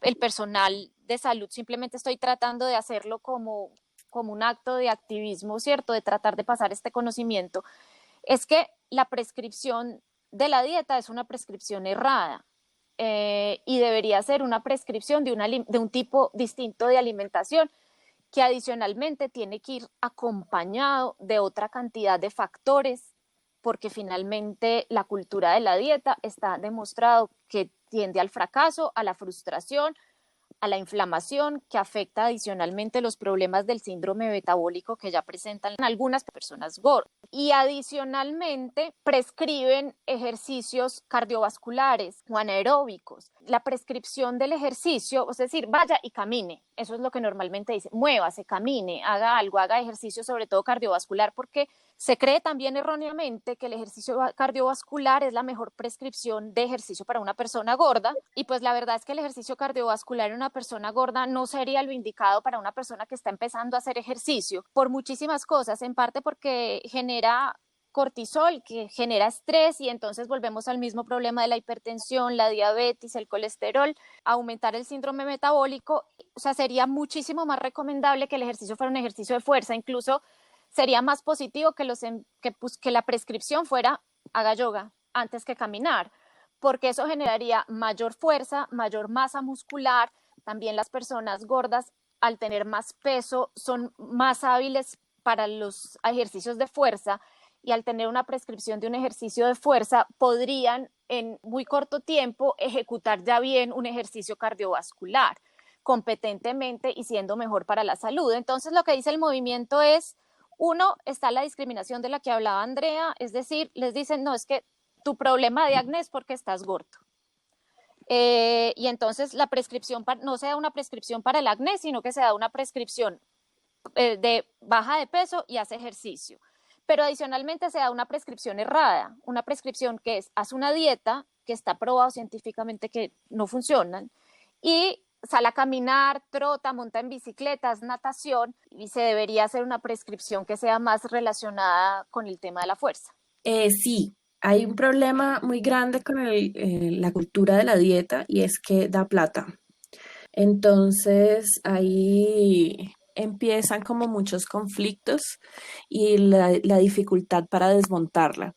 el personal de salud, simplemente estoy tratando de hacerlo como un acto de activismo, ¿cierto? De tratar de pasar este conocimiento. Es que la prescripción de la dieta es una prescripción errada, y debería ser una prescripción de un tipo distinto de alimentación, que adicionalmente tiene que ir acompañado de otra cantidad de factores, porque finalmente la cultura de la dieta está demostrado que tiende al fracaso, a la frustración, a la inflamación, que afecta adicionalmente los problemas del síndrome metabólico que ya presentan algunas personas gordas. Y adicionalmente prescriben ejercicios cardiovasculares o anaeróbicos. La prescripción del ejercicio, es decir, vaya y camine, eso es lo que normalmente dice, muévase, camine, haga algo, haga ejercicio, sobre todo cardiovascular, porque se cree también erróneamente que el ejercicio cardiovascular es la mejor prescripción de ejercicio para una persona gorda, y pues la verdad es que el ejercicio cardiovascular en una persona gorda no sería lo indicado para una persona que está empezando a hacer ejercicio por muchísimas cosas, en parte porque genera cortisol, que genera estrés, y entonces volvemos al mismo problema de la hipertensión, la diabetes, el colesterol, aumentar el síndrome metabólico. O sea, sería muchísimo más recomendable que el ejercicio fuera un ejercicio de fuerza, incluso sería más positivo que la prescripción fuera haga yoga antes que caminar, porque eso generaría mayor fuerza, mayor masa muscular. También las personas gordas, al tener más peso, son más hábiles para los ejercicios de fuerza, y al tener una prescripción de un ejercicio de fuerza podrían en muy corto tiempo ejecutar ya bien un ejercicio cardiovascular competentemente y siendo mejor para la salud. Entonces lo que dice el movimiento es, uno, está la discriminación de la que hablaba Andrea, es decir, les dicen, no, es que tu problema de acné es porque estás gordo. Y entonces la prescripción no se da una prescripción para el acné, sino que se da una prescripción de baja de peso y hace ejercicio. Pero adicionalmente se da una prescripción errada, una prescripción que es, haz una dieta, que está probado científicamente que no funcionan, y sale a caminar, trota, monta en bicicletas, natación, y se debería hacer una prescripción que sea más relacionada con el tema de la fuerza. Sí, hay un problema muy grande con la cultura de la dieta y es que da plata. Entonces ahí empiezan como muchos conflictos y la dificultad para desmontarla.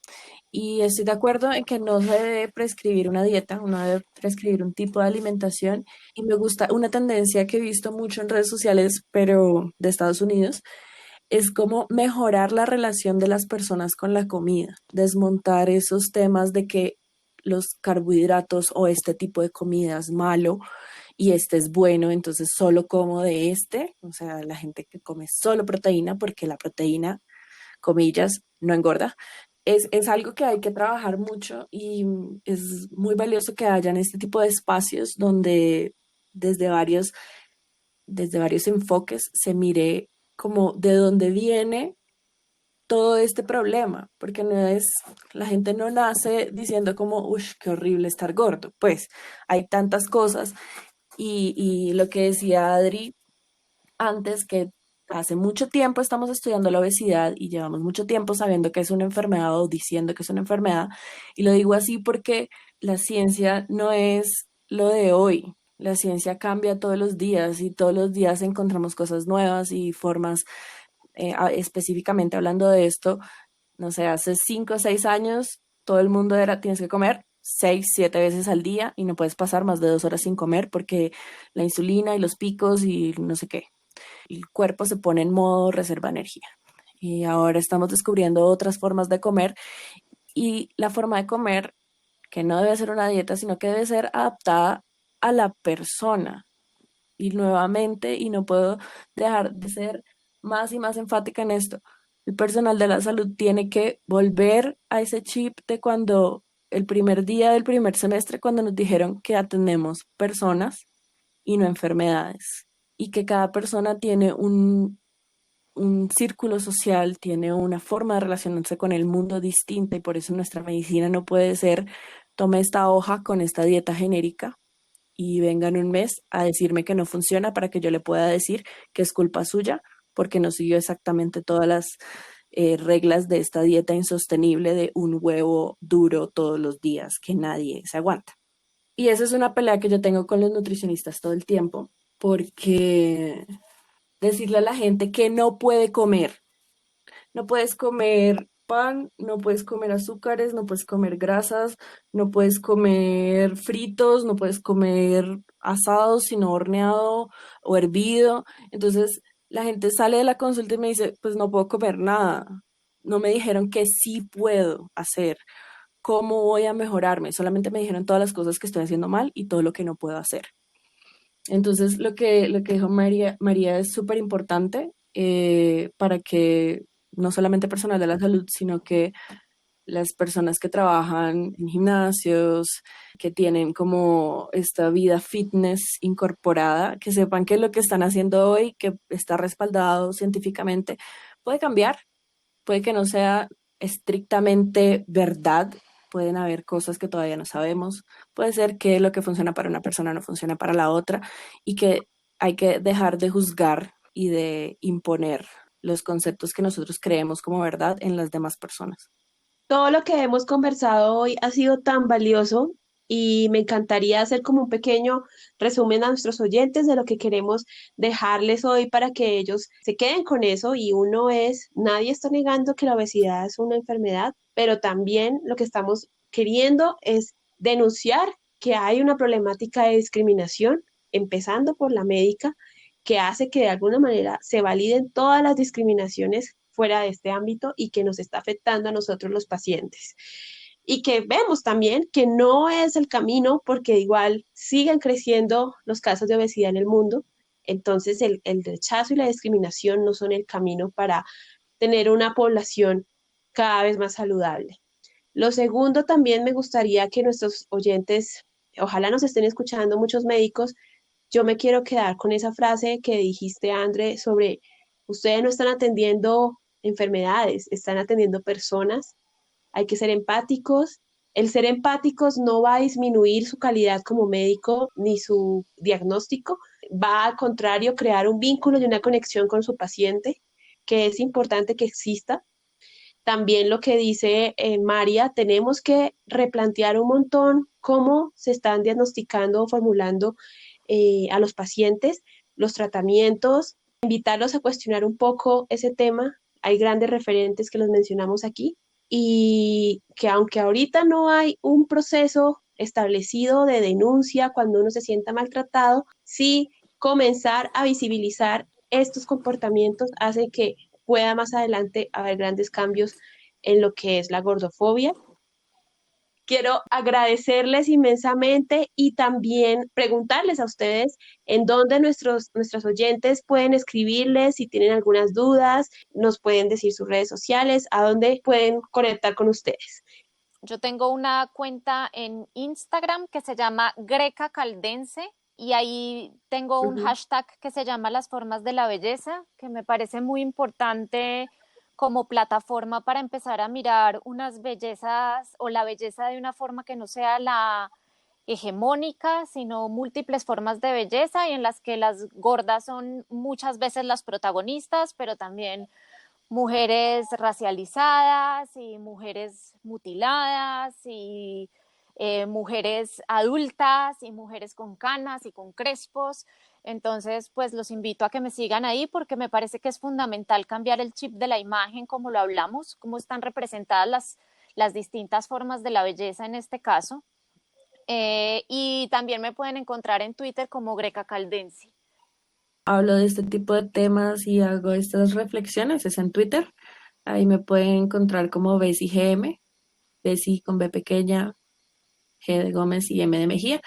Y estoy de acuerdo en que no se debe prescribir una dieta, uno debe prescribir un tipo de alimentación. Y me gusta una tendencia que he visto mucho en redes sociales, pero de Estados Unidos, es como mejorar la relación de las personas con la comida, desmontar esos temas de que los carbohidratos o este tipo de comida es malo y este es bueno, entonces solo como de este, o sea, la gente que come solo proteína, porque la proteína, comillas, no engorda. Es algo que hay que trabajar mucho y es muy valioso que hayan este tipo de espacios donde desde varios, desde varios enfoques se mire como de dónde viene todo este problema, porque no es, la gente no nace diciendo como, uff, qué horrible estar gordo, pues hay tantas cosas y lo que decía Adri antes, que hace mucho tiempo estamos estudiando la obesidad y llevamos mucho tiempo sabiendo que es una enfermedad o diciendo que es una enfermedad, y lo digo así porque la ciencia no es lo de hoy. La ciencia cambia todos los días y todos los días encontramos cosas nuevas y formas, específicamente hablando de esto, no sé, hace 5 o 6 años todo el mundo era, tienes que comer 6, 7 veces al día y no puedes pasar más de 2 horas sin comer porque la insulina y los picos y no sé qué. El cuerpo se pone en modo reserva de energía. Y ahora estamos descubriendo otras formas de comer y la forma de comer que no debe ser una dieta, sino que debe ser adaptada a la persona. Y nuevamente, y no puedo dejar de ser más y más enfática en esto, el personal de la salud tiene que volver a ese chip de cuando el primer día del primer semestre, cuando nos dijeron que atendemos personas y no enfermedades, y que cada persona tiene un círculo social, tiene una forma de relacionarse con el mundo distinta, y por eso nuestra medicina no puede ser, tome esta hoja con esta dieta genérica y vengan un mes a decirme que no funciona para que yo le pueda decir que es culpa suya porque no siguió exactamente todas las reglas de esta dieta insostenible de un huevo duro todos los días que nadie se aguanta. Y esa es una pelea que yo tengo con los nutricionistas todo el tiempo, porque decirle a la gente que no puede comer, no puedes comer pan, no puedes comer azúcares, no puedes comer grasas, no puedes comer fritos, no puedes comer asado, sino horneado o hervido. Entonces la gente sale de la consulta y me dice, pues no puedo comer nada. No me dijeron que sí puedo hacer. ¿Cómo voy a mejorarme? Solamente me dijeron todas las cosas que estoy haciendo mal y todo lo que no puedo hacer. Entonces, lo que dijo María es súper importante para que no solamente personal de la salud, sino que las personas que trabajan en gimnasios, que tienen como esta vida fitness incorporada, que sepan que lo que están haciendo hoy, que está respaldado científicamente, puede cambiar, puede que no sea estrictamente verdad, pueden haber cosas que todavía no sabemos, puede ser que lo que funciona para una persona no funciona para la otra y que hay que dejar de juzgar y de imponer los conceptos que nosotros creemos como verdad en las demás personas. Todo lo que hemos conversado hoy ha sido tan valioso y me encantaría hacer como un pequeño resumen a nuestros oyentes de lo que queremos dejarles hoy para que ellos se queden con eso. Y uno es, nadie está negando que la obesidad es una enfermedad, pero también lo que estamos queriendo es denunciar que hay una problemática de discriminación, empezando por la médica, que hace que de alguna manera se validen todas las discriminaciones fuera de este ámbito y que nos está afectando a nosotros los pacientes. Y que vemos también que no es el camino porque igual siguen creciendo los casos de obesidad en el mundo. Entonces el rechazo y la discriminación no son el camino para tener una población cada vez más saludable. Lo segundo, también me gustaría que nuestros oyentes, ojalá nos estén escuchando muchos médicos, yo me quiero quedar con esa frase que dijiste, André, sobre ustedes no están atendiendo enfermedades, están atendiendo personas, hay que ser empáticos. El ser empáticos no va a disminuir su calidad como médico ni su diagnóstico, va al contrario crear un vínculo y una conexión con su paciente, que es importante que exista. También lo que dice María, tenemos que replantear un montón cómo se están diagnosticando o formulando a los pacientes los tratamientos, invitarlos a cuestionar un poco ese tema. Hay grandes referentes que los mencionamos aquí y que aunque ahorita no hay un proceso establecido de denuncia cuando uno se sienta maltratado, sí comenzar a visibilizar estos comportamientos hace que pueda más adelante haber grandes cambios en lo que es la gordofobia. Quiero agradecerles inmensamente y también preguntarles a ustedes en dónde nuestros oyentes pueden escribirles si tienen algunas dudas, nos pueden decir sus redes sociales, a dónde pueden conectar con ustedes. Yo tengo una cuenta en Instagram que se llama Greca Caldense y ahí tengo un Ujú. hashtag que se llama Las Formas de la Belleza, que me parece muy importante como plataforma para empezar a mirar unas bellezas o la belleza de una forma que no sea la hegemónica, sino múltiples formas de belleza y en las que las gordas son muchas veces las protagonistas, pero también mujeres racializadas y mujeres mutiladas y mujeres adultas y mujeres con canas y con crespos. Entonces, pues los invito a que me sigan ahí porque me parece que es fundamental cambiar el chip de la imagen, como lo hablamos, cómo están representadas las distintas formas de la belleza en este caso. Y también me pueden encontrar en Twitter como Greca Caldensi. Hablo de este tipo de temas y hago estas reflexiones, es en Twitter. Ahí me pueden encontrar como Bessie GM, Bessie con B pequeña, G de Gómez y M de Mejía.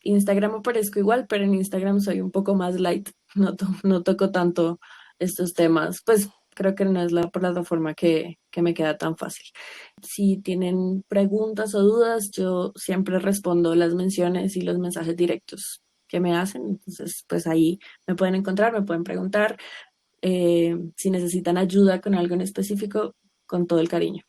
Instagram aparezco igual, pero en Instagram soy un poco más light, no toco tanto estos temas, pues creo que no es la plataforma que me queda tan fácil. Si tienen preguntas o dudas, yo siempre respondo las menciones y los mensajes directos que me hacen, entonces pues ahí me pueden encontrar, me pueden preguntar, si necesitan ayuda con algo en específico, con todo el cariño.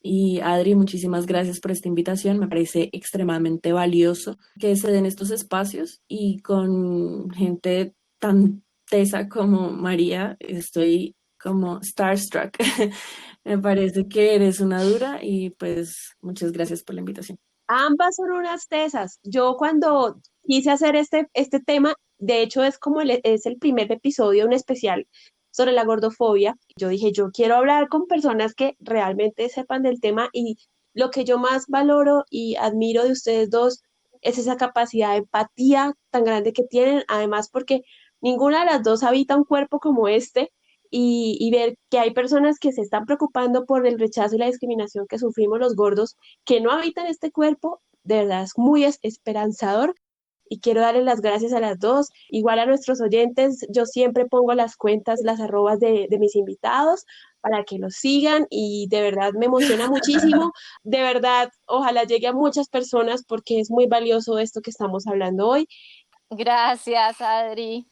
Y Adri, muchísimas gracias por esta invitación. Me parece extremadamente valioso que se den estos espacios y con gente tan tesa como María, estoy como starstruck. Me parece que eres una dura y pues muchas gracias por la invitación. Ambas son unas tesas. Yo cuando quise hacer este tema, de hecho es como es el primer episodio, un especial sobre la gordofobia. Yo dije, yo quiero hablar con personas que realmente sepan del tema y lo que yo más valoro y admiro de ustedes dos es esa capacidad de empatía tan grande que tienen, además porque ninguna de las dos habita un cuerpo como este y ver que hay personas que se están preocupando por el rechazo y la discriminación que sufrimos los gordos que no habitan este cuerpo, de verdad es muy esperanzador y quiero darles las gracias a las dos. Igual a nuestros oyentes, yo siempre pongo las cuentas, las arrobas de mis invitados para que los sigan y de verdad me emociona muchísimo. De verdad, ojalá llegue a muchas personas porque es muy valioso esto que estamos hablando hoy. Gracias, Adri.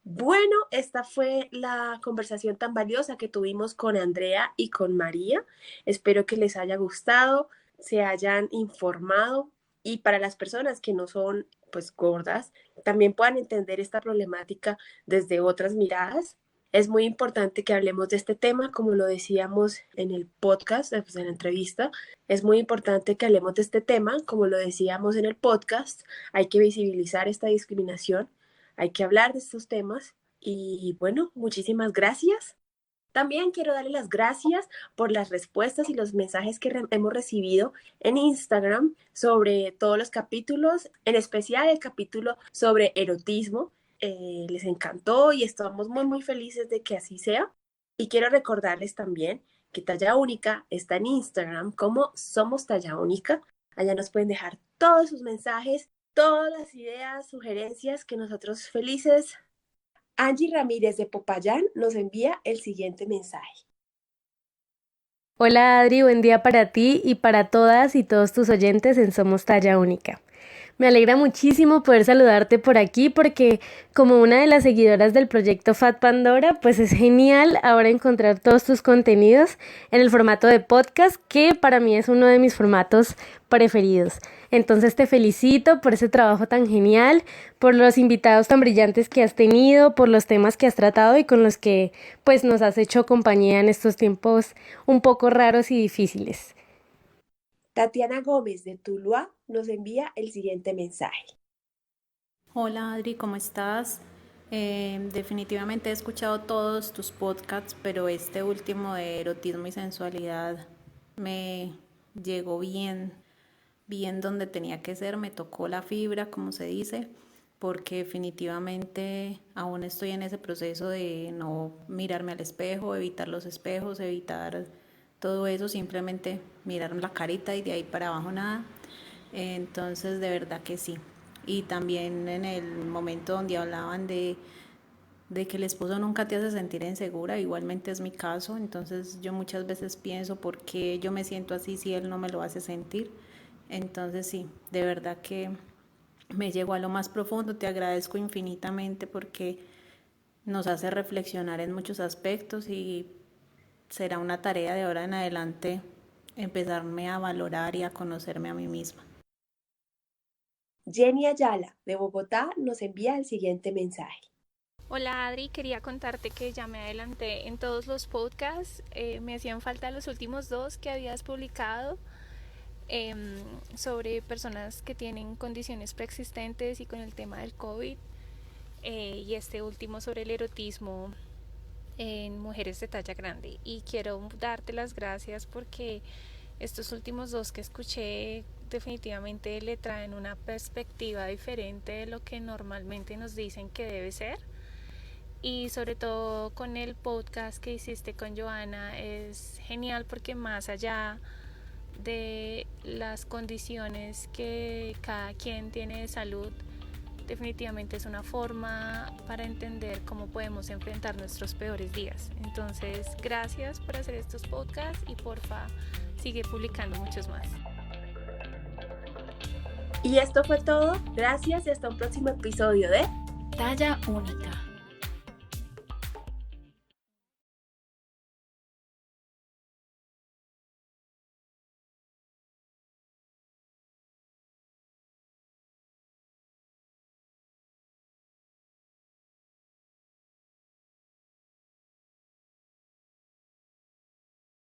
Bueno, esta fue la conversación tan valiosa que tuvimos con Andrea y con María. Espero que les haya gustado, se hayan informado y para las personas que no son pues gordas, también puedan entender esta problemática desde otras miradas. Es muy importante que hablemos de este tema, como lo decíamos en el podcast, pues en la entrevista. Es muy importante que hablemos de este tema, como lo decíamos en el podcast. Hay que visibilizar esta discriminación, hay que hablar de estos temas y bueno, muchísimas gracias. También quiero darle las gracias por las respuestas y los mensajes que hemos recibido en Instagram sobre todos los capítulos, en especial el capítulo sobre erotismo. Les encantó y estamos muy felices de que así sea. Y quiero recordarles también que Talla Única está en Instagram como Somos Talla Única. Allá nos pueden dejar todos sus mensajes, todas las ideas, sugerencias que nosotros felices. Angie Ramírez de Popayán nos envía el siguiente mensaje. Hola Adri, buen día para ti y para todas y todos tus oyentes en Somos Talla Única. Me alegra muchísimo poder saludarte por aquí porque como una de las seguidoras del proyecto Fat Pandora, pues es genial ahora encontrar todos tus contenidos en el formato de podcast, que para mí es uno de mis formatos preferidos. Entonces te felicito por ese trabajo tan genial, por los invitados tan brillantes que has tenido, por los temas que has tratado y con los que pues nos has hecho compañía en estos tiempos un poco raros y difíciles. Tatiana Gómez de Tuluá nos envía el siguiente mensaje. Hola Adri, ¿cómo estás? Definitivamente he escuchado todos tus podcasts, pero este último de erotismo y sensualidad me llegó bien donde tenía que ser, me tocó la fibra, como se dice, porque definitivamente aún estoy en ese proceso de no mirarme al espejo, evitar los espejos, evitar todo eso, simplemente mirar la carita y de ahí para abajo nada. Entonces de verdad que sí. Y también en el momento donde hablaban de que el esposo nunca te hace sentir insegura, igualmente es mi caso. Entonces yo muchas veces pienso por qué yo me siento así si él no me lo hace sentir. Entonces sí, de verdad que me llegó a lo más profundo. Te agradezco infinitamente porque nos hace reflexionar en muchos aspectos y será una tarea de ahora en adelante empezarme a valorar y a conocerme a mí misma. Jenny Ayala de Bogotá nos envía el siguiente mensaje. Hola Adri, quería contarte que ya me adelanté en todos los podcasts, me hacían falta los últimos 2 que habías publicado sobre personas que tienen condiciones preexistentes y con el tema del COVID, y este último sobre el erotismo en mujeres de talla grande. Y quiero darte las gracias porque estos últimos 2 que escuché definitivamente le traen una perspectiva diferente de lo que normalmente nos dicen que debe ser. Y sobre todo con el podcast que hiciste con Joana es genial porque más allá de las condiciones que cada quien tiene de salud, definitivamente es una forma para entender cómo podemos enfrentar nuestros peores días. Entonces, gracias por hacer estos podcasts y porfa, sigue publicando muchos más. Y esto fue todo. Gracias y hasta un próximo episodio de Talla Única.